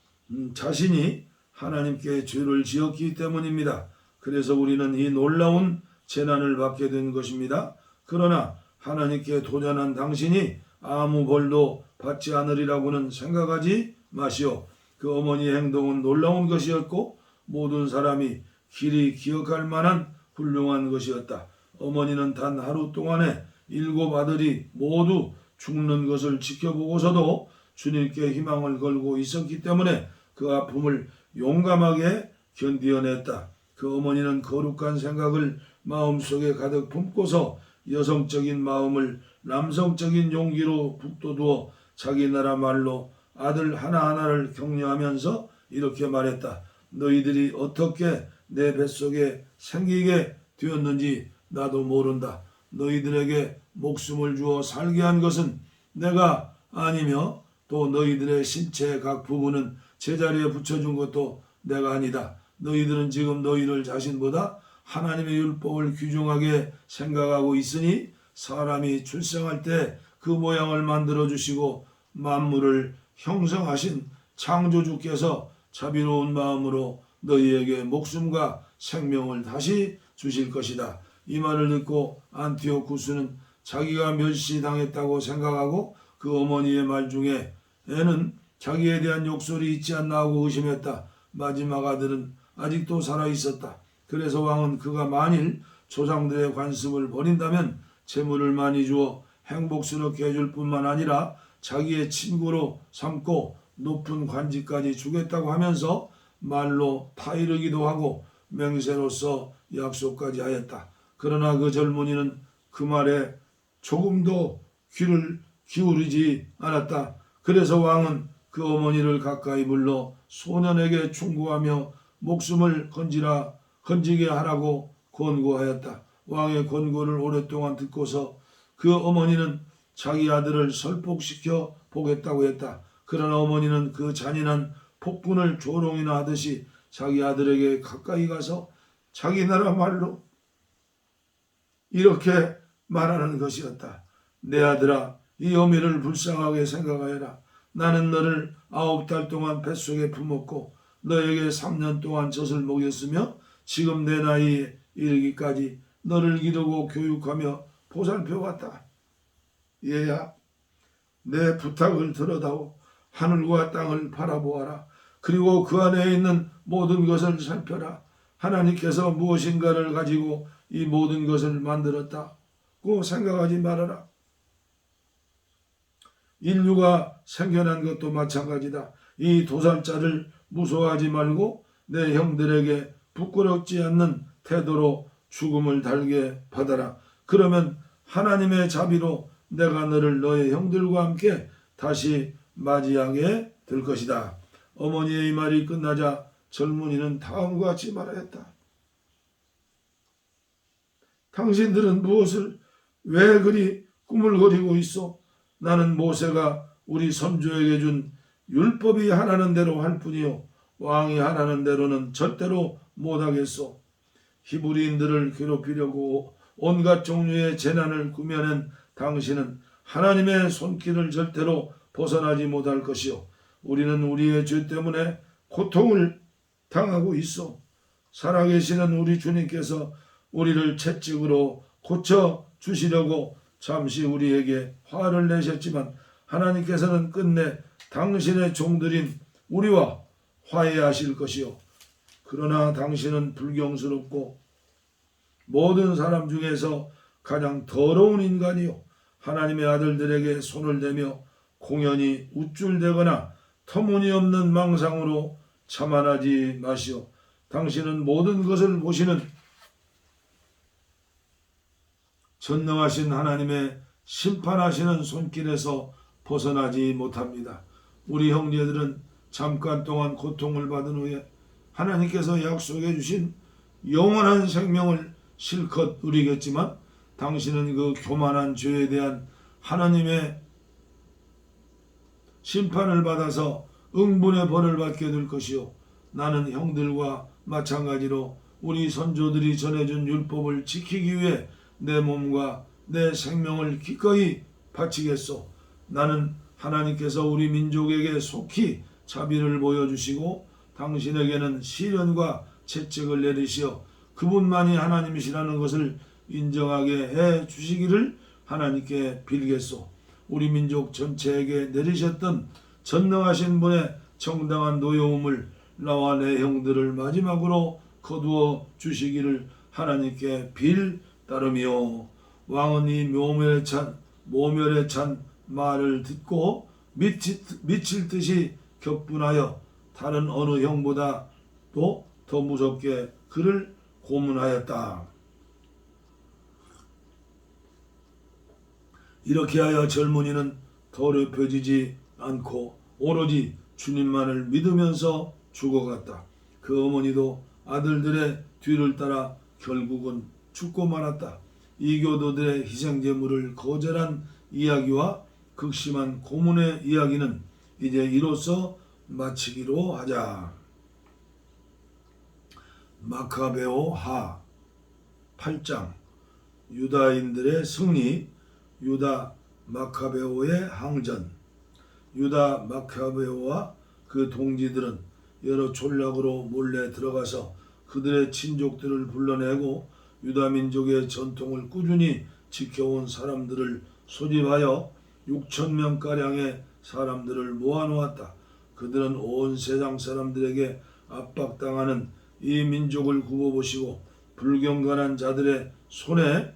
자신이 하나님께 죄를 지었기 때문입니다. 그래서 우리는 이 놀라운 재난을 받게 된 것입니다. 그러나 하나님께 도전한 당신이 아무 벌도 받지 않으리라고는 생각하지 마시오. 그 어머니의 행동은 놀라운 것이었고 모든 사람이 길이 기억할 만한 훌륭한 것이었다. 어머니는 단 하루 동안에 7 아들이 모두 죽는 것을 지켜보고서도 주님께 희망을 걸고 있었기 때문에 그 아픔을 용감하게 견디어냈다. 그 어머니는 거룩한 생각을 마음속에 가득 품고서 여성적인 마음을 남성적인 용기로 북돋우어 자기 나라 말로 아들 하나하나를 격려하면서 이렇게 말했다. 너희들이 어떻게 내 뱃속에 생기게 되었는지 나도 모른다. 너희들에게 목숨을 주어 살게 한 것은 내가 아니며 또 너희들의 신체의 각 부분은 제자리에 붙여준 것도 내가 아니다. 너희들은 지금 너희를 자신보다 하나님의 율법을 귀중하게 생각하고 있으니 사람이 출생할 때 그 모양을 만들어 주시고 만물을 형성하신 창조주께서 자비로운 마음으로 너희에게 목숨과 생명을 다시 주실 것이다. 이 말을 듣고 안티오쿠스는 자기가 멸시당했다고 생각하고 그 어머니의 말 중에는 자기에 대한 욕설이 있지 않나 하고 의심했다. 마지막 아들은 아직도 살아있었다. 그래서 왕은 그가 만일 조상들의 관습을 버린다면 재물을 많이 주어 행복스럽게 해줄 뿐만 아니라 자기의 친구로 삼고 높은 관직까지 주겠다고 하면서 말로 타이르기도 하고 맹세로서 약속까지 하였다. 그러나 그 젊은이는 그 말에 조금도 귀를 기울이지 않았다. 그래서 왕은 그 어머니를 가까이 불러 소년에게 충고하며 목숨을 건지게 하라고 권고하였다. 왕의 권고를 오랫동안 듣고서 그 어머니는 자기 아들을 설폭시켜 보겠다고 했다. 그러나 어머니는 그 잔인한 폭군을 조롱이나 하듯이 자기 아들에게 가까이 가서 자기 나라 말로 이렇게 말하는 것이었다. 내 아들아, 이 어미를 불쌍하게 생각하여라. 나는 너를 9달 동안 뱃속에 품었고 너에게 3년 동안 젖을 먹였으며 지금 내 나이에 이르기까지 너를 기르고 교육하며 보살펴왔다. 얘야, 내 부탁을 들어다오. 하늘과 땅을 바라보아라. 그리고 그 안에 있는 모든 것을 살펴라. 하나님께서 무엇인가를 가지고 이 모든 것을 만들었다고 생각하지 말아라. 인류가 생겨난 것도 마찬가지다. 이 도살자를 무서워하지 말고 내 형들에게 부끄럽지 않는 태도로 죽음을 달게 받아라. 그러면 하나님의 자비로 내가 너를 너의 형들과 함께 다시 맞이하게 될 것이다. 어머니의 이 말이 끝나자 젊은이는 다음과 같이 말하였다. 당신들은 무엇을 왜 그리 꾸물거리고 있어? 나는 모세가 우리 선조에게 준 율법이 하라는 대로 할 뿐이요 왕이 하라는 대로는 절대로 못하겠소. 히브리인들을 괴롭히려고 온갖 종류의 재난을 꾸며낸 당신은 하나님의 손길을 절대로 벗어나지 못할 것이요 우리는 우리의 죄 때문에 고통을 당하고 있어. 살아계시는 우리 주님께서 우리를 채찍으로 고쳐주시려고 잠시 우리에게 화를 내셨지만 하나님께서는 끝내 당신의 종들인 우리와 화해하실 것이요 그러나 당신은 불경스럽고 모든 사람 중에서 가장 더러운 인간이요 하나님의 아들들에게 손을 대며 공연히 우쭐대거나 터무니없는 망상으로 자만하지 마시오. 당신은 모든 것을 보시는 전능하신 하나님의 심판하시는 손길에서 벗어나지 못합니다. 우리 형제들은 잠깐 동안 고통을 받은 후에 하나님께서 약속해 주신 영원한 생명을 실컷 누리겠지만 당신은 그 교만한 죄에 대한 하나님의 심판을 받아서 응분의 벌을 받게 될 것이요 나는 형들과 마찬가지로 우리 선조들이 전해준 율법을 지키기 위해 내 몸과 내 생명을 기꺼이 바치겠소. 나는 하나님께서 우리 민족에게 속히 자비를 보여주시고 당신에게는 시련과 채찍을 내리시어 그분만이 하나님이시라는 것을 인정하게 해 주시기를 하나님께 빌겠소. 우리 민족 전체에게 내리셨던 전능하신 분의 정당한 노여움을 나와 내 형들을 마지막으로 거두어 주시기를 하나님께 빌 따름이요. 왕은 이 모멸에 찬 말을 듣고 미칠 듯이 격분하여 다른 어느 형보다도 더 무섭게 그를 고문하였다. 이렇게 하여 젊은이는 더럽혀지지 않고 오로지 주님만을 믿으면서 죽어갔다. 그 어머니도 아들들의 뒤를 따라 결국은 죽고 말았다. 이교도들의 희생제물을 거절한 이야기와 극심한 고문의 이야기는 이제 이로써 마치기로 하자. 마카베오 하 8장 유다인들의 승리. 유다 마카베오의 항전. 유다 마카베오와 그 동지들은 여러 촌락으로 몰래 들어가서 그들의 친족들을 불러내고 유다 민족의 전통을 꾸준히 지켜온 사람들을 소집하여 6,000명가량의 사람들을 모아놓았다. 그들은 온 세상 사람들에게 압박당하는 이 민족을 굽어보시고 불경건한 자들의 손에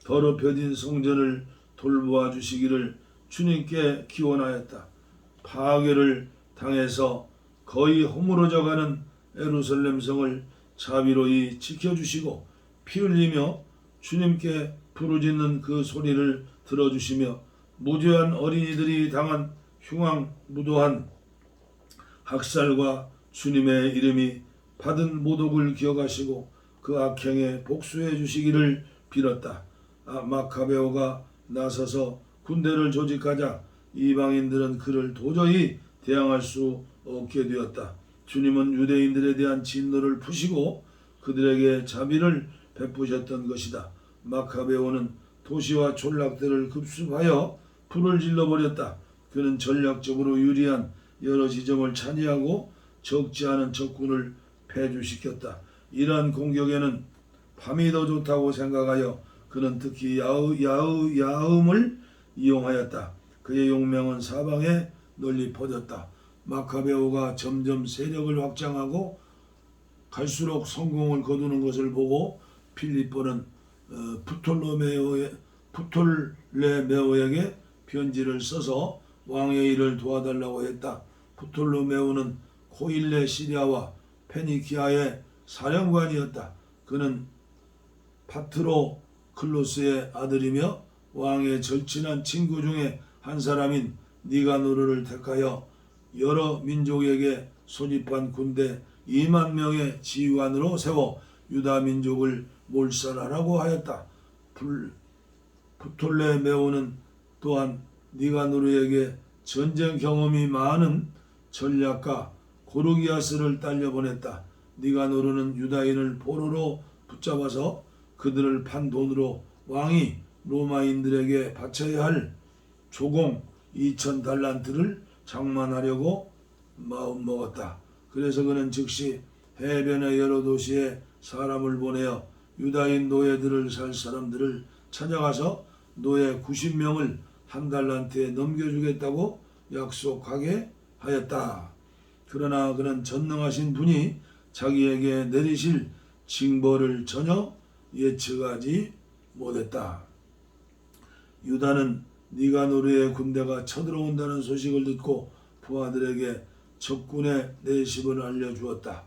더럽혀진 성전을 돌보아 주시기를 주님께 기원하였다. 파괴를 당해서 거의 허물어져가는 예루살렘 성을 자비로이 지켜주시고 피 흘리며 주님께 부르짖는 그 소리를 들어주시며 무죄한 어린이들이 당한 흉악무도한 학살과 주님의 이름이 받은 모독을 기억하시고 그 악행에 복수해 주시기를 빌었다. 마카베오가 나서서 군대를 조직하자 이방인들은 그를 도저히 대항할 수 없게 되었다. 주님은 유대인들에 대한 진노를 푸시고 그들에게 자비를 베푸셨던 것이다. 마카베오는 도시와 촌락들을 급습하여 불을 질러버렸다. 그는 전략적으로 유리한 여러 지점을 차지하고 적지 않은 적군을 패주시켰다. 이러한 공격에는 밤이 더 좋다고 생각하여 그는 특히 야음을 이용하였다. 그의 용명은 사방에 널리 퍼졌다. 마카베오가 점점 세력을 확장하고 갈수록 성공을 거두는 것을 보고 필리포는 프톨레메오에게 편지를 써서 왕의 일을 도와달라고 했다. 프톨레메오는 코일레 시리아와 페니키아의 사령관이었다. 그는 파트로클로스의 아들이며 왕의 절친한 친구 중에 한 사람인 니가노르를 택하여 여러 민족에게 소집한 군대 2만 명의 지휘관으로 세워 유다 민족을 몰살하라고 하였다. 프톨레메오는 또한 니가노르에게 전쟁 경험이 많은 전략가 고르기아스를 딸려 보냈다. 니가노르는 유다인을 포로로 붙잡아서 그들을 판 돈으로 왕이 로마인들에게 바쳐야 할 조공 2,000달란트를 장만하려고 마음먹었다. 그래서 그는 즉시 해변의 여러 도시에 사람을 보내어 유다인 노예들을 살 사람들을 찾아가서 노예 90명을 한 달란트에 넘겨주겠다고 약속하게 하였다. 그러나 그는 전능하신 분이 자기에게 내리실 징벌을 전혀 예측하지 못했다. 유다는 니가노르의 군대가 쳐들어온다는 소식을 듣고 부하들에게 적군의 내습을 알려주었다.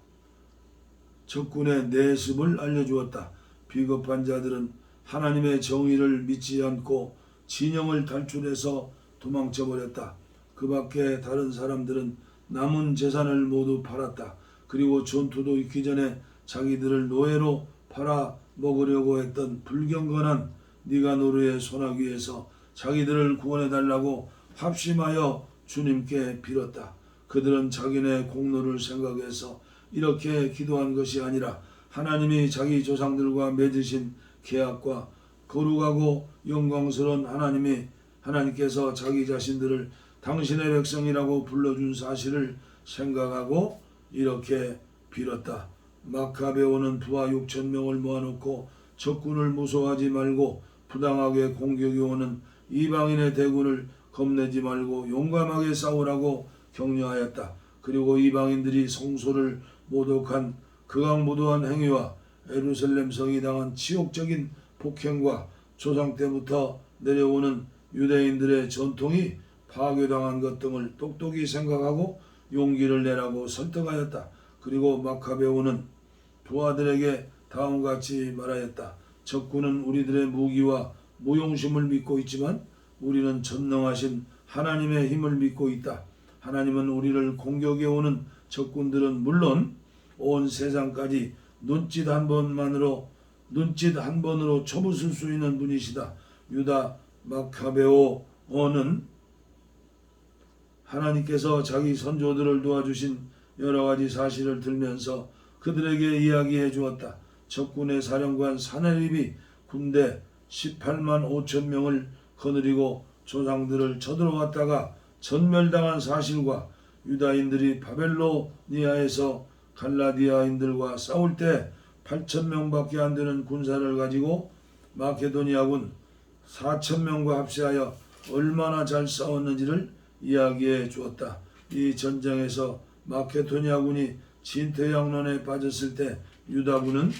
비겁한 자들은 하나님의 정의를 믿지 않고 진영을 탈출해서 도망쳐버렸다. 그 밖에 다른 사람들은 남은 재산을 모두 팔았다. 그리고 전투도 있기 전에 자기들을 노예로 팔아 먹으려고 했던 불경건한 니가노르의 소나기에서 자기들을 구원해달라고 합심하여 주님께 빌었다. 그들은 자기네 공로를 생각해서 이렇게 기도한 것이 아니라 하나님이 자기 조상들과 맺으신 계약과 거룩하고 영광스러운 하나님께서 자기 자신들을 당신의 백성이라고 불러준 사실을 생각하고 이렇게 빌었다. 마카베오는 부하 6,000명을 모아놓고 적군을 무서워하지 말고 부당하게 공격이 오는 이방인의 대군을 겁내지 말고 용감하게 싸우라고 격려하였다. 그리고 이방인들이 성소를 모독한 극악무도한 행위와 예루살렘 성이 당한 치욕적인 폭행과 조상 때부터 내려오는 유대인들의 전통이 파괴당한 것 등을 똑똑히 생각하고 용기를 내라고 설득하였다. 그리고 마카베오는 부하들에게 다음같이 말하였다. 적군은 우리들의 무기와 무용심을 믿고 있지만 우리는 전능하신 하나님의 힘을 믿고 있다. 하나님은 우리를 공격해 오는 적군들은 물론 온 세상까지 눈짓 한 번으로 쳐부술 수 있는 분이시다. 유다 마카베오는 하나님께서 자기 선조들을 도와주신 여러가지 사실을 들면서 그들에게 이야기해 주었다. 적군의 사령관 사네립이 군대 18만 5천 명을 거느리고 조상들을 쳐들어왔다가 전멸당한 사실과 유다인들이 바벨로니아에서 갈라디아인들과 싸울 때 8,000명밖에 안 되는 군사를 가지고 마케도니아군 4,000명과 합세하여 얼마나 잘 싸웠는지를 이야기해 주었다. 이 전쟁에서 마케도니아군이 진퇴양난에 빠졌을 때 유다군은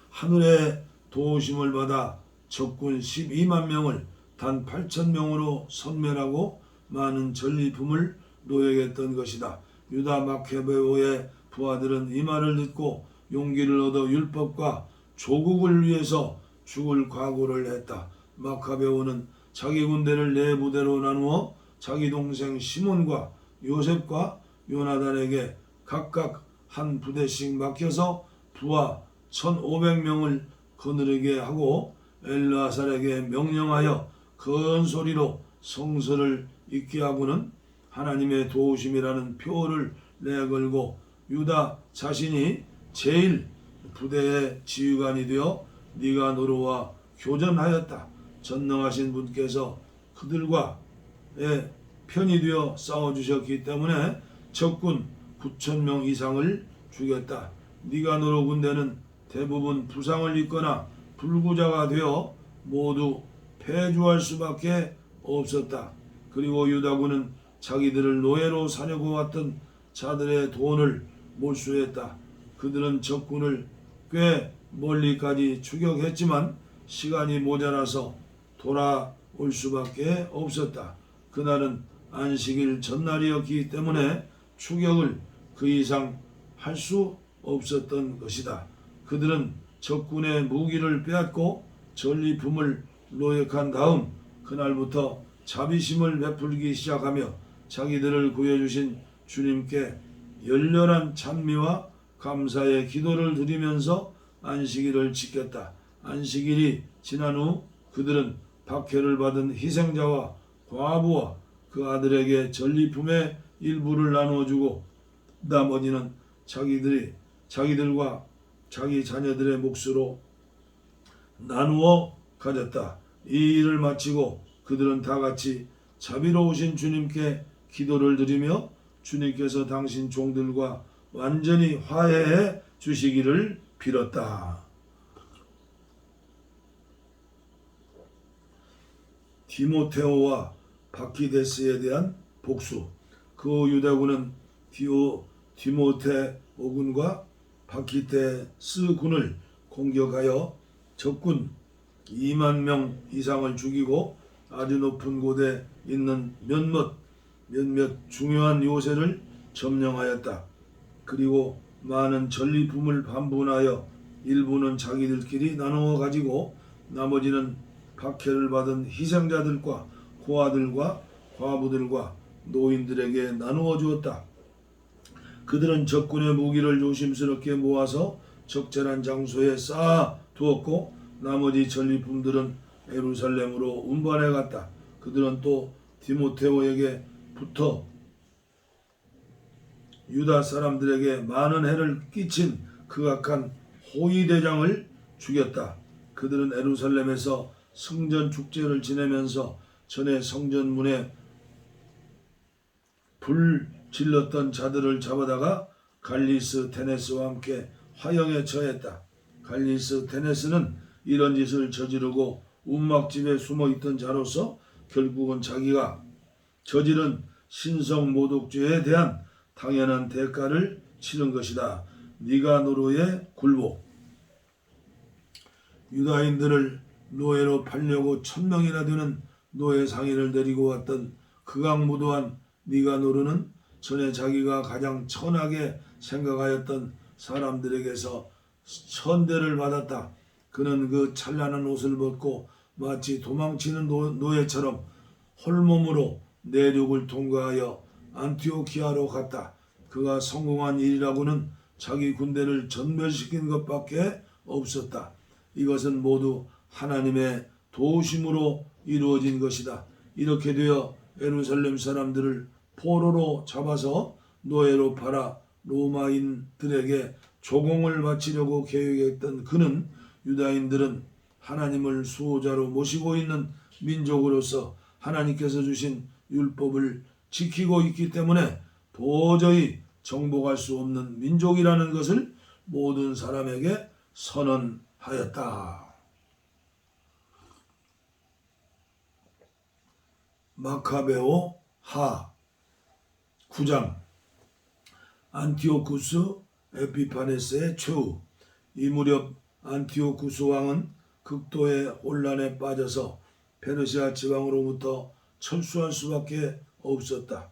하늘의 도우심을 받아 적군 12만 명을 단 8,000명으로 섬멸하고 많은 전리품을 노획했던 것이다. 유다 마카베오의 부하들은 이 말을 듣고 용기를 얻어 율법과 조국을 위해서 죽을 각오를 했다. 마카베오는 자기 군대를 네 부대로 나누어 자기 동생 시몬과 요셉과 요나단에게 각각 한 부대씩 맡겨서 부하 1,500명을 거느리게 하고 엘르아살에게 명령하여 큰 소리로 성서를 읽게 하고는 하나님의 도우심이라는 표를 내걸고 유다 자신이 제일 부대의 지휘관이 되어 니가노르와 교전하였다. 전능하신 분께서 그들과의 편이 되어 싸워주셨기 때문에 적군 9,000명 이상을 죽였다. 니가노르 군대는 대부분 부상을 입거나 불구자가 되어 모두 패주할 수밖에 없었다. 그리고 유다군은 자기들을 노예로 사려고 왔던 자들의 돈을 몰수했다. 그들은 적군을 꽤 멀리까지 추격했지만 시간이 모자라서 돌아올 수밖에 없었다. 그날은 안식일 전날이었기 때문에 추격을 그 이상 할 수 없었던 것이다. 그들은 적군의 무기를 빼앗고 전리품을 노획한 다음 그날부터 자비심을 베풀기 시작하며 자기들을 구해주신 주님께 열렬한 찬미와 감사의 기도를 드리면서 안식일을 지켰다. 안식일이 지난 후 그들은 박해를 받은 희생자와 과부와 그 아들에게 전리품의 일부를 나누어주고 나머지는 자기들과 자기 자녀들의 몫으로 나누어 가졌다. 이 일을 마치고 그들은 다 같이 자비로우신 주님께 기도를 드리며 주님께서 당신 종들과 완전히 화해해 주시기를 빌었다. 디모테오와 바키데스에 대한 복수. 그 유대군은 디모테오군과 바키테스 군을 공격하여 적군 2만 명 이상을 죽이고 아주 높은 곳에 있는 몇몇 중요한 요새를 점령하였다. 그리고 많은 전리품을 반분하여 일부는 자기들끼리 나누어 가지고 나머지는 박해를 받은 희생자들과 고아들과 과부들과 노인들에게 나누어 주었다. 그들은 적군의 무기를 조심스럽게 모아서 적절한 장소에 쌓아 두었고 나머지 전리품들은 예루살렘으로 운반해 갔다. 그들은 또 디모테오에게 붙어 유다 사람들에게 많은 해를 끼친 극악한 호위대장을 죽였다. 그들은 예루살렘에서 성전 축제를 지내면서 전에 성전 문에 불 질렀던 자들을 잡아다가 갈리스 테네스와 함께 화형에 처했다. 갈리스 테네스는 이런 짓을 저지르고 운막집에 숨어있던 자로서 결국은 자기가 저지른 신성모독죄에 대한 당연한 대가를 치른 것이다. 니가노르의 굴복. 유다인들을 노예로 팔려고 1000명이나 되는 노예 상인을 데리고 왔던 극악무도한 니가노르는 전에 자기가 가장 천하게 생각하였던 사람들에게서 천대를 받았다. 그는 그 찬란한 옷을 벗고 마치 도망치는 노예처럼 홀몸으로 내륙을 통과하여 안티오키아로 갔다. 그가 성공한 일이라고는 자기 군대를 전멸시킨 것밖에 없었다. 이것은 모두 하나님의 도우심으로 이루어진 것이다. 이렇게 되어 예루살렘 사람들을 포로로 잡아서 노예로 팔아 로마인들에게 조공을 바치려고 계획했던 그는 유다인들은 하나님을 수호자로 모시고 있는 민족으로서 하나님께서 주신 율법을 지키고 있기 때문에 도저히 정복할 수 없는 민족이라는 것을 모든 사람에게 선언하였다. 마카베오 하 9장. 안티오쿠스 에피파네스의 최후. 이 무렵 안티오쿠스 왕은 극도의 혼란에 빠져서 페르시아 지방으로부터 철수할 수밖에 없었다.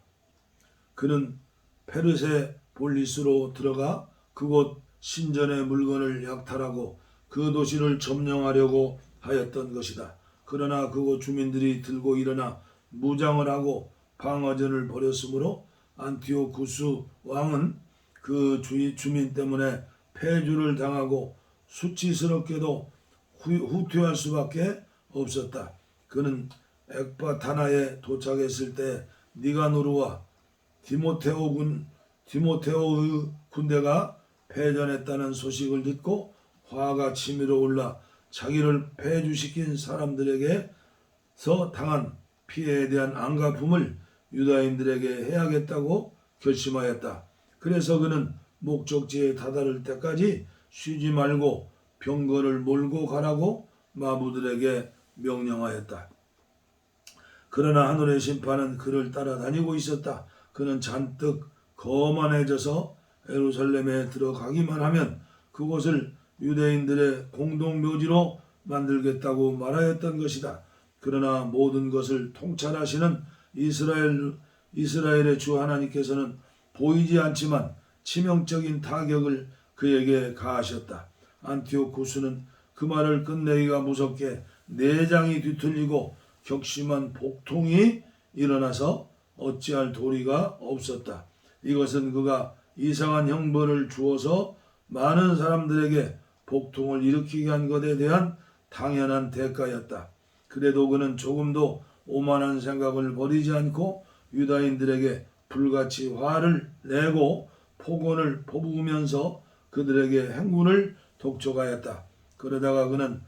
그는 페르세폴리스로 들어가 그곳 신전의 물건을 약탈하고 그 도시를 점령하려고 하였던 것이다. 그러나 그곳 주민들이 들고 일어나 무장을 하고 방어전을 벌였으므로 안티오쿠스 왕은 그 주민 때문에 패주를 당하고 수치스럽게도 후퇴할 수밖에 없었다. 그는 엑바타나에 도착했을 때 니가노르와 디모테오의 군대가 패전했다는 소식을 듣고 화가 치밀어 올라 자기를 패주시킨 사람들에게서 당한 피해에 대한 안갚음을 유다인들에게 해야겠다고 결심하였다. 그래서 그는 목적지에 다다를 때까지 쉬지 말고 병거를 몰고 가라고 마부들에게 명령하였다. 그러나 하늘의 심판은 그를 따라다니고 있었다. 그는 잔뜩 거만해져서 예루살렘에 들어가기만 하면 그곳을 유대인들의 공동묘지로 만들겠다고 말하였던 것이다. 그러나 모든 것을 통찰하시는 이스라엘의 주 하나님께서는 보이지 않지만 치명적인 타격을 그에게 가하셨다. 안티오쿠스는 그 말을 끝내기가 무섭게 내장이 뒤틀리고 격심한 복통이 일어나서 어찌할 도리가 없었다. 이것은 그가 이상한 형벌을 주어서 많은 사람들에게 복통을 일으키게 한 것에 대한 당연한 대가였다. 그래도 그는 조금도 오만한 생각을 버리지 않고 유다인들에게 불같이 화를 내고 폭언을 퍼부으면서 그들에게 행군을 독촉하였다. 그러다가 그는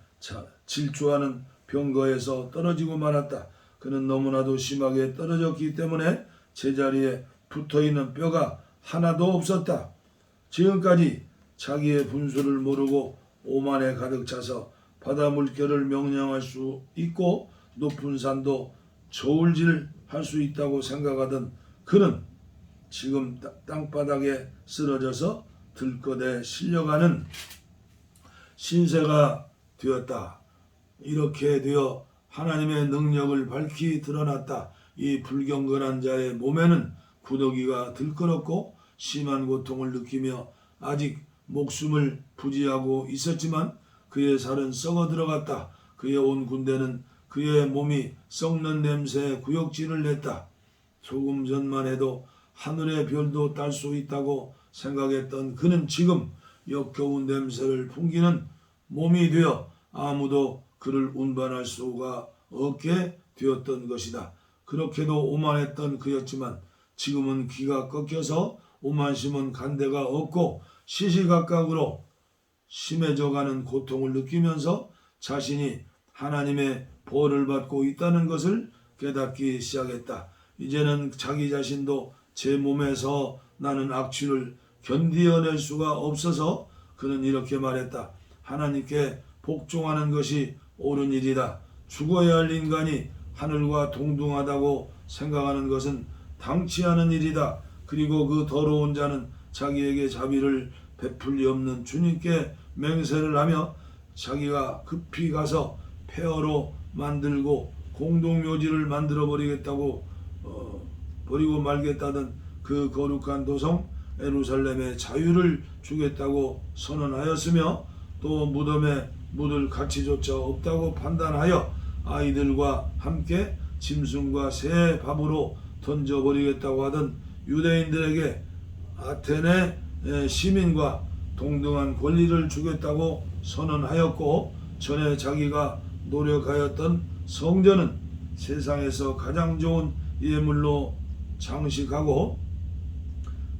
질주하는 병거에서 떨어지고 말았다. 그는 너무나도 심하게 떨어졌기 때문에 제자리에 붙어있는 뼈가 하나도 없었다. 지금까지 자기의 분수를 모르고 오만에 가득 차서 바다 물결을 명령할 수 있고 높은 산도 저울질할 수 있다고 생각하던 그는 지금 땅바닥에 쓰러져서 들것에 실려가는 신세가 되었다. 이렇게 되어 하나님의 능력을 밝히 드러났다. 이 불경건한 자의 몸에는 구더기가 들끓었고 심한 고통을 느끼며 아직 목숨을 부지하고 있었지만 그의 살은 썩어 들어갔다. 그의 온 군대는 그의 몸이 썩는 냄새에 구역질을 냈다. 조금 전만 해도 하늘의 별도 딸 수 있다고 생각했던 그는 지금 역겨운 냄새를 풍기는 몸이 되어 아무도 그를 운반할 수가 없게 되었던 것이다. 그렇게도 오만했던 그였지만 지금은 기가 꺾여서 오만심은 간데가 없고 시시각각으로 심해져가는 고통을 느끼면서 자신이 하나님의 벌을 받고 있다는 것을 깨닫기 시작했다. 이제는 자기 자신도 제 몸에서 나는 악취를 견디어낼 수가 없어서 그는 이렇게 말했다. 하나님께 복종하는 것이 옳은 일이다. 죽어야 할 인간이 하늘과 동등하다고 생각하는 것은 당치 않은 일이다. 그리고 그 더러운 자는 자기에게 자비를 베풀 리 없는 주님께 맹세를 하며 자기가 급히 가서 폐허로 만들고 공동묘지를 만들어 버리겠다고 버리고 말겠다던 그 거룩한 도성 예루살렘에 자유를 주겠다고 선언하였으며 또 무덤에 묻을 가치조차 없다고 판단하여 아이들과 함께 짐승과 새 밥으로 던져버리겠다고 하던 유대인들에게 아테네 시민과 동등한 권리를 주겠다고 선언하였고 전에 자기가 노력하였던 성전은 세상에서 가장 좋은 예물로 장식하고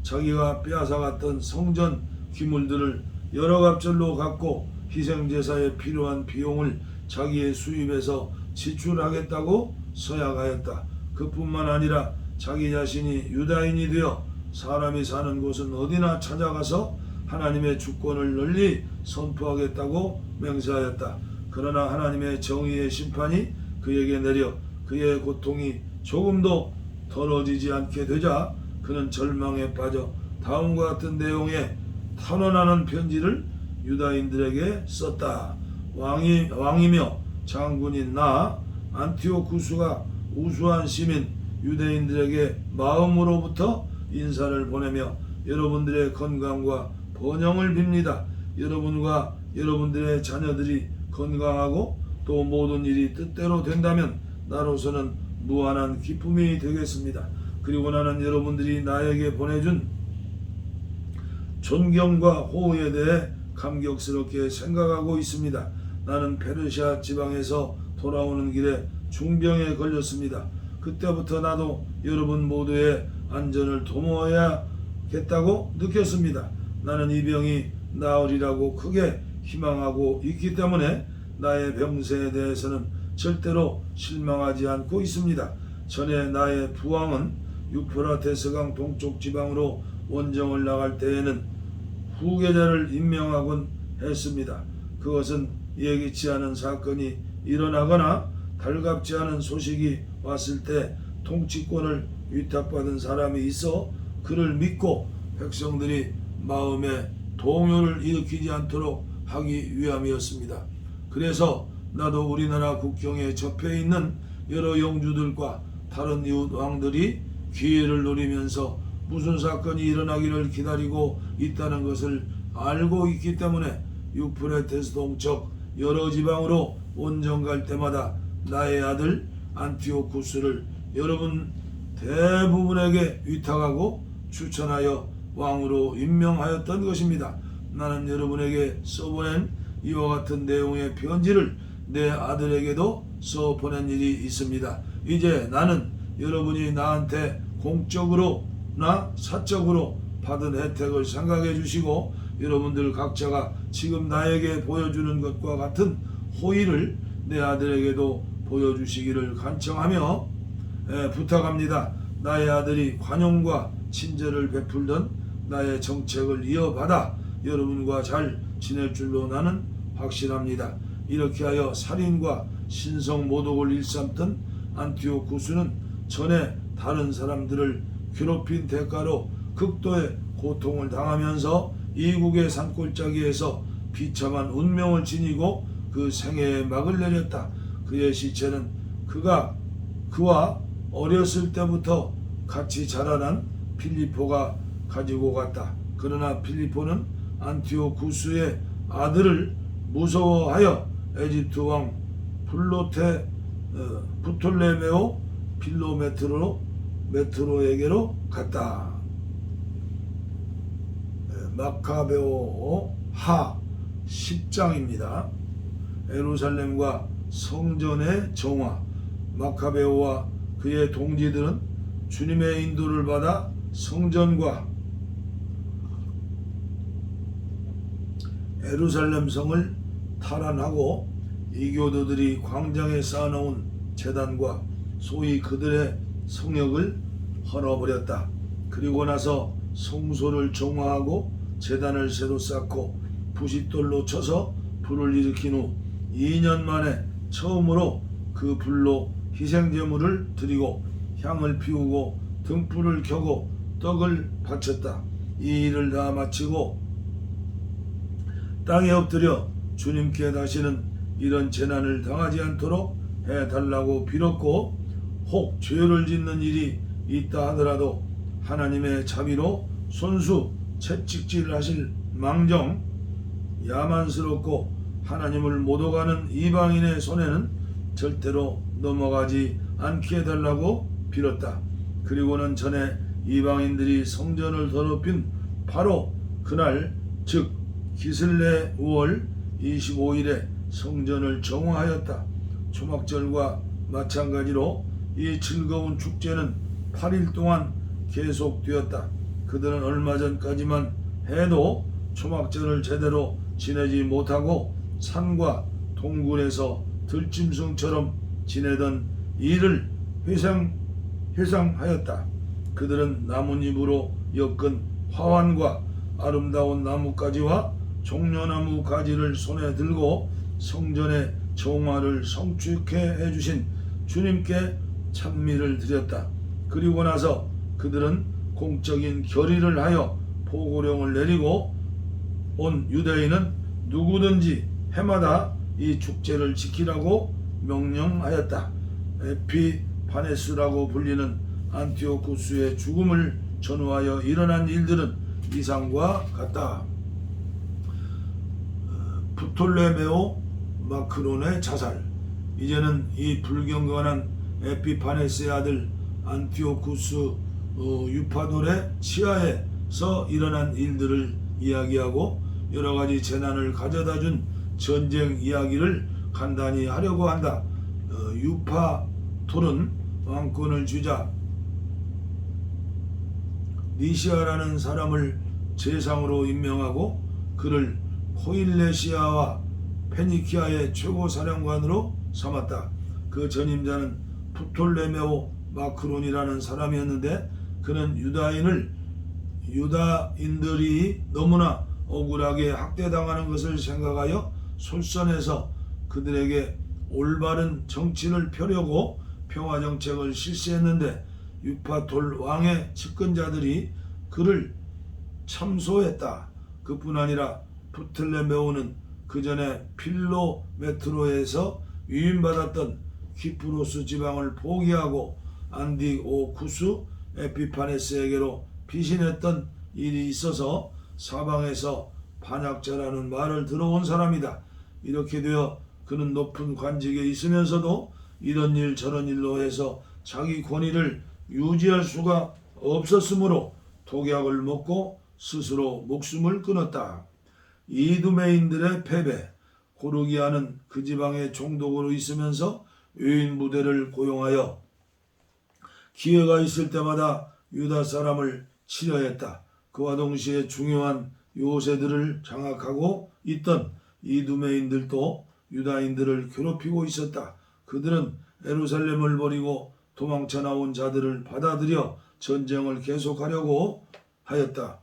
자기가 빼앗아갔던 성전 기물들을 여러 갑절로 갖고 희생제사에 필요한 비용을 자기의 수입에서 지출하겠다고 서약하였다. 그뿐만 아니라 자기 자신이 유다인이 되어 사람이 사는 곳은 어디나 찾아가서 하나님의 주권을 널리 선포하겠다고 맹세하였다. 그러나 하나님의 정의의 심판이 그에게 내려 그의 고통이 조금도 덜어지지 않게 되자 그는 절망에 빠져 다음과 같은 내용의 탄원하는 편지를 유다인들에게 썼다. 왕이며 장군인 나 안티오쿠스가 우수한 시민 유대인들에게 마음으로부터 인사를 보내며 여러분들의 건강과 번영을 빕니다. 여러분과 여러분들의 자녀들이 건강하고 또 모든 일이 뜻대로 된다면 나로서는 무한한 기쁨이 되겠습니다. 그리고 나는 여러분들이 나에게 보내준 존경과 호의에 대해 감격스럽게 생각하고 있습니다. 나는 페르시아 지방에서 돌아오는 길에 중병에 걸렸습니다. 그때부터 나도 여러분 모두의 안전을 도모해야겠다고 느꼈습니다. 나는 이 병이 나으리라고 크게 희망하고 있기 때문에 나의 병세에 대해서는 절대로 실망하지 않고 있습니다. 전에 나의 부왕은 유프라테스강 동쪽 지방으로 원정을 나갈 때에는 후계자를 임명하곤 했습니다. 그것은 예기치 않은 사건이 일어나거나 달갑지 않은 소식이 왔을 때 통치권을 위탁받은 사람이 있어 그를 믿고 백성들이 마음에 동요를 일으키지 않도록 하기 위함이었습니다. 그래서 나도 우리나라 국경에 접해 있는 여러 영주들과 다른 이웃 왕들이 기회를 노리면서 무슨 사건이 일어나기를 기다리고 있다는 것을 알고 있기 때문에 유프레테스 동쪽 여러 지방으로 원정 갈 때마다 나의 아들 안티오쿠스를 여러분 대부분에게 위탁하고 추천하여 왕으로 임명하였던 것입니다. 나는 여러분에게 써보낸 이와 같은 내용의 편지를 내 아들에게도 써보낸 일이 있습니다. 이제 나는 여러분이 나한테 공적으로나 사적으로 받은 혜택을 생각해 주시고 여러분들 각자가 지금 나에게 보여주는 것과 같은 호의를 내 아들에게도 보여주시기를 간청하며 부탁합니다. 나의 아들이 관용과 친절을 베풀던 나의 정책을 이어받아 여러분과 잘 지낼 줄로 나는 확신합니다. 이렇게 하여 살인과 신성 모독을 일삼던 안티오쿠스는 전에 다른 사람들을 괴롭힌 대가로 극도의 고통을 당하면서 이국의 산골짜기에서 비참한 운명을 지니고 그 생애에 막을 내렸다. 그의 시체는 그와 어렸을 때부터 같이 자라난 필리포가 가지고 갔다. 그러나 필리포는 안티오쿠스의 아들을 무서워하여 에집트 왕 부톨레메오 필로메트로에게로 갔다. 마카베오 하 10장입니다. 예루살렘과 성전의 정화. 마카베오와 그의 동지들은 주님의 인도를 받아 성전과 예루살렘 성을 탈환하고 이교도들이 광장에 쌓아놓은 제단과 소위 그들의 성역을 헐어버렸다. 그리고 나서 성소를 정화하고 제단을 새로 쌓고 부싯돌로 쳐서 불을 일으킨 후 2년 만에 처음으로 그 불로 희생제물을 드리고 향을 피우고 등불을 켜고 떡을 바쳤다. 이 일을 다 마치고 땅에 엎드려 주님께 다시는 이런 재난을 당하지 않도록 해달라고 빌었고, 혹 죄를 짓는 일이 있다 하더라도 하나님의 자비로 손수 채찍질 하실 망정 야만스럽고 하나님을 못 오가는 이방인의 손에는 절대로 넘어가지 않게 해달라고 빌었다. 그리고는 전에 이방인들이 성전을 더럽힌 바로 그날, 즉 기슬레 5월 25일에 성전을 정화하였다. 초막절과 마찬가지로 이 즐거운 축제는 8일 동안 계속되었다. 그들은 얼마 전까지만 해도 초막절을 제대로 지내지 못하고 산과 동굴에서 들짐승처럼 지내던 이를 회상하였다. 그들은 나뭇잎으로 엮은 화환과 아름다운 나뭇가지와 종려나무 가지를 손에 들고 성전의 정화를 성취케 해주신 주님께 찬미를 드렸다. 그리고 나서 그들은 공적인 결의를 하여 포고령을 내리고 온 유대인은 누구든지 해마다 이 축제를 지키라고 명령하였다. 에피파네스라고 불리는 안티오쿠스의 죽음을 전후하여 일어난 일들은 이상과 같다. 부톨레메오 마크론의 자살. 이제는 이 불경건한 에피파네스의 아들 안티오쿠스 유파돌의 치하에서 일어난 일들을 이야기하고 여러가지 재난을 가져다준 전쟁 이야기를 간단히 하려고 한다. 유파돌은 왕권을 주자 니시아라는 사람을 재상으로 임명하고 그를 호일레시아와 페니키아의 최고 사령관으로 삼았다. 그 전임자는 부톨레메오 마크론이라는 사람이었는데 그는 유다인들이 너무나 억울하게 학대당하는 것을 생각하여 솔선해서 그들에게 올바른 정치를 펴려고 평화정책을 실시했는데 유파톨 왕의 측근자들이 그를 참소했다. 그뿐 아니라 부톨레메오는 그 전에 필로메트로에서 위임받았던 키프로스 지방을 포기하고 안디오쿠스 에피파네스에게로 피신했던 일이 있어서 사방에서 반역자라는 말을 들어온 사람이다. 이렇게 되어 그는 높은 관직에 있으면서도 이런 일 저런 일로 해서 자기 권위를 유지할 수가 없었으므로 독약을 먹고 스스로 목숨을 끊었다. 이두메인들의 패배. 고르기아는 그 지방의 총독으로 있으면서 유인 부대를 고용하여 기회가 있을 때마다 유다 사람을 치려했다. 그와 동시에 중요한 요새들을 장악하고 있던 이두메인들도 유다인들을 괴롭히고 있었다. 그들은 예루살렘을 버리고 도망쳐 나온 자들을 받아들여 전쟁을 계속하려고 하였다.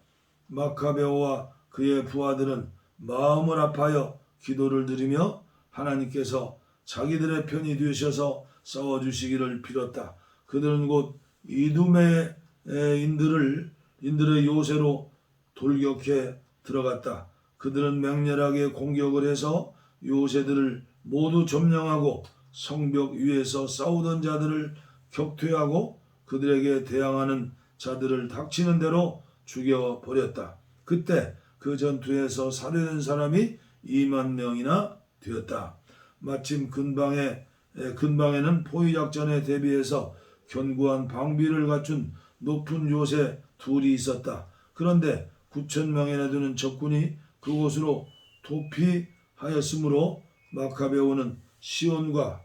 마카베오와 그의 부하들은 마음을 아파하여 기도를 드리며 하나님께서 자기들의 편이 되셔서 싸워주시기를 빌었다. 그들은 곧 이두메의 인들의 요새로 돌격해 들어갔다. 그들은 맹렬하게 공격을 해서 요새들을 모두 점령하고 성벽 위에서 싸우던 자들을 격퇴하고 그들에게 대항하는 자들을 닥치는 대로 죽여버렸다. 그때 그 전투에서 살해된 사람이 2만 명이나 되었다. 마침 근방에는 포위작전에 대비해서 견고한 방비를 갖춘 높은 요새 둘이 있었다. 그런데 9천 명이나 되는 적군이 그곳으로 도피하였으므로 마카베오는 시몬과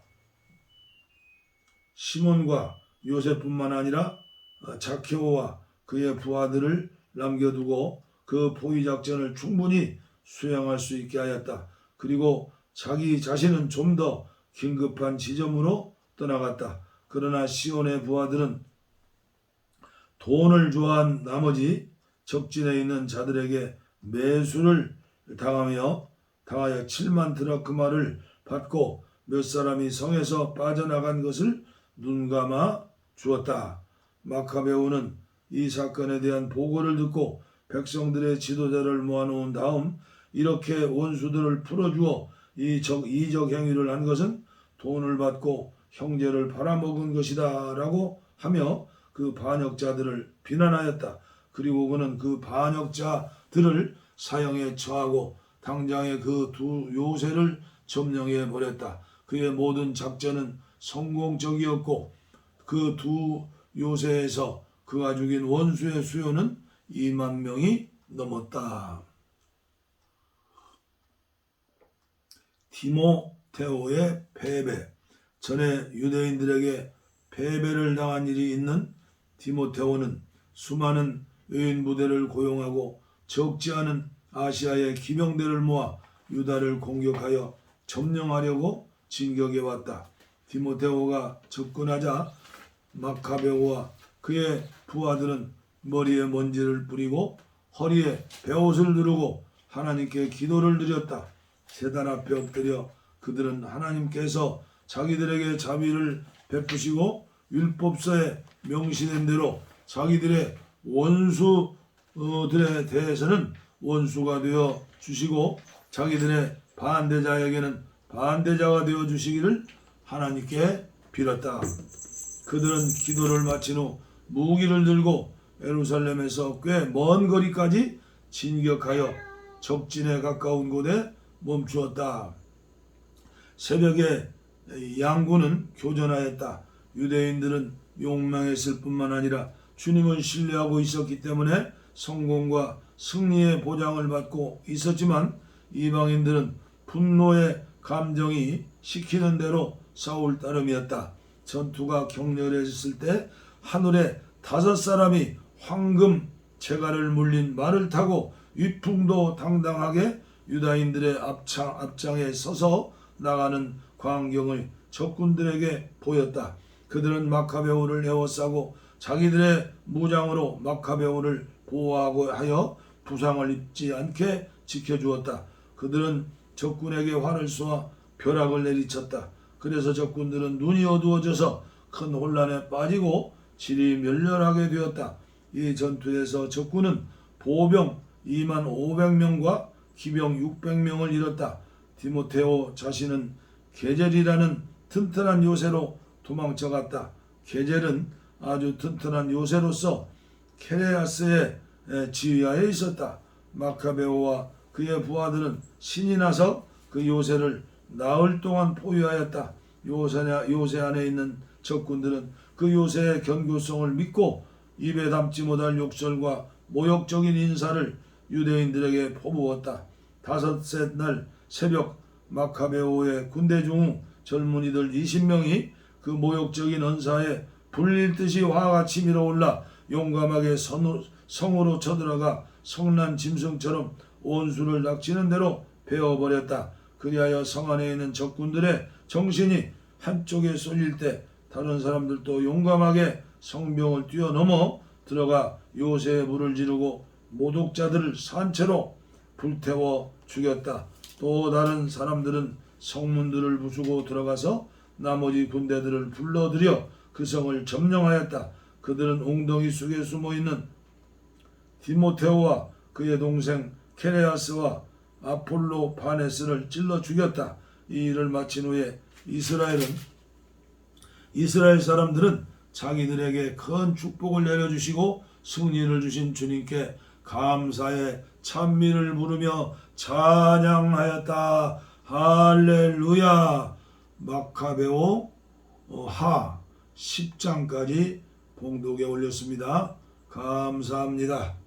요셉뿐만 아니라 자케오와 그의 부하들을 남겨두고 그 포위작전을 충분히 수행할 수 있게 하였다. 그리고 자기 자신은 좀 더 긴급한 지점으로 떠나갔다. 그러나 시온의 부하들은 돈을 좋아한 나머지 적진에 있는 자들에게 매수를 당하여 7만 드라크마를 받고 몇 사람이 성에서 빠져나간 것을 눈감아 주었다. 마카베오는 이 사건에 대한 보고를 듣고 백성들의 지도자를 모아놓은 다음 이렇게 원수들을 풀어주어 이 이적 행위를 한 것은 돈을 받고 형제를 팔아먹은 것이다 라고 하며 그 반역자들을 비난하였다. 그리고 그는 그 반역자들을 사형에 처하고 당장에 그 두 요새를 점령해 버렸다. 그의 모든 작전은 성공적이었고 그 두 요새에서 그가 죽인 원수의 수요는 2만 명이 넘었다. 디모테오의 패배. 전에 유대인들에게 패배를 당한 일이 있는 디모테오는 수많은 외인 부대를 고용하고 적지 않은 아시아의 기병대를 모아 유다를 공격하여 점령하려고 진격해 왔다. 디모테오가 접근하자 마카베오와 그의 부하들은 머리에 먼지를 뿌리고 허리에 베옷을 두르고 하나님께 기도를 드렸다. 제단 앞에 엎드려 그들은 하나님께서 자기들에게 자비를 베푸시고 율법서에 명시된 대로 자기들의 원수들에 대해서는 원수가 되어 주시고 자기들의 반대자에게는 반대자가 되어 주시기를 하나님께 빌었다. 그들은 기도를 마친 후 무기를 들고 예루살렘에서 꽤 먼 거리까지 진격하여 적진에 가까운 곳에 멈추었다. 새벽에 양군은 교전하였다. 유대인들은 욕망했을 뿐만 아니라 주님을 신뢰하고 있었기 때문에 성공과 승리의 보장을 받고 있었지만 이방인들은 분노의 감정이 시키는 대로 싸울 따름이었다. 전투가 격렬해졌을 때 하늘에 5사람이 황금 제갈을 물린 말을 타고 위풍도 당당하게 유다인들의 앞장에 서서 나가는 광경을 적군들에게 보였다. 그들은 마카베오를 에워싸고 자기들의 무장으로 마카베오를 보호하고 하여 부상을 입지 않게 지켜주었다. 그들은 적군에게 활을 쏘아 벼락을 내리쳤다. 그래서 적군들은 눈이 어두워져서 큰 혼란에 빠지고 질이 멸렬하게 되었다. 이 전투에서 적군은 보병 2만 500명과 기병 600명을 잃었다. 디모테오 자신은 게젤이라는 튼튼한 요새로 도망쳐갔다. 게젤은 아주 튼튼한 요새로서 케레아스의 지휘하에 있었다. 마카베오와 그의 부하들은 신이 나서 그 요새를 나흘 동안 포위하였다. 요새 안에 있는 적군들은 그 요새의 견고성을 믿고 입에 담지 못할 욕설과 모욕적인 인사를 유대인들에게 퍼부었다. 5째 날 새벽 마카베오의 군대 중 젊은이들 20명이 그 모욕적인 언사에 불릴듯이 화같이 밀어올라 용감하게 성으로 쳐들어가 성난 짐승처럼 원수를 낚시는 대로 베어버렸다. 그리하여 성 안에 있는 적군들의 정신이 한쪽에 쏠릴 때 다른 사람들도 용감하게 성벽을 뛰어넘어 들어가 요새에 불을 지르고 모독자들을 산채로 불태워 죽였다. 또 다른 사람들은 성문들을 부수고 들어가서 나머지 군대들을 불러들여 그 성을 점령하였다. 그들은 웅덩이 속에 숨어있는 디모데오와 그의 동생 케레아스와 아폴로 파네스를 찔러 죽였다. 이 일을 마친 후에 이스라엘 사람들은 자기들에게 큰 축복을 내려주시고 승리를 주신 주님께 감사의 찬미를 부르며 찬양하였다. 할렐루야. 마카베오 하 10장까지 봉독에 올렸습니다. 감사합니다.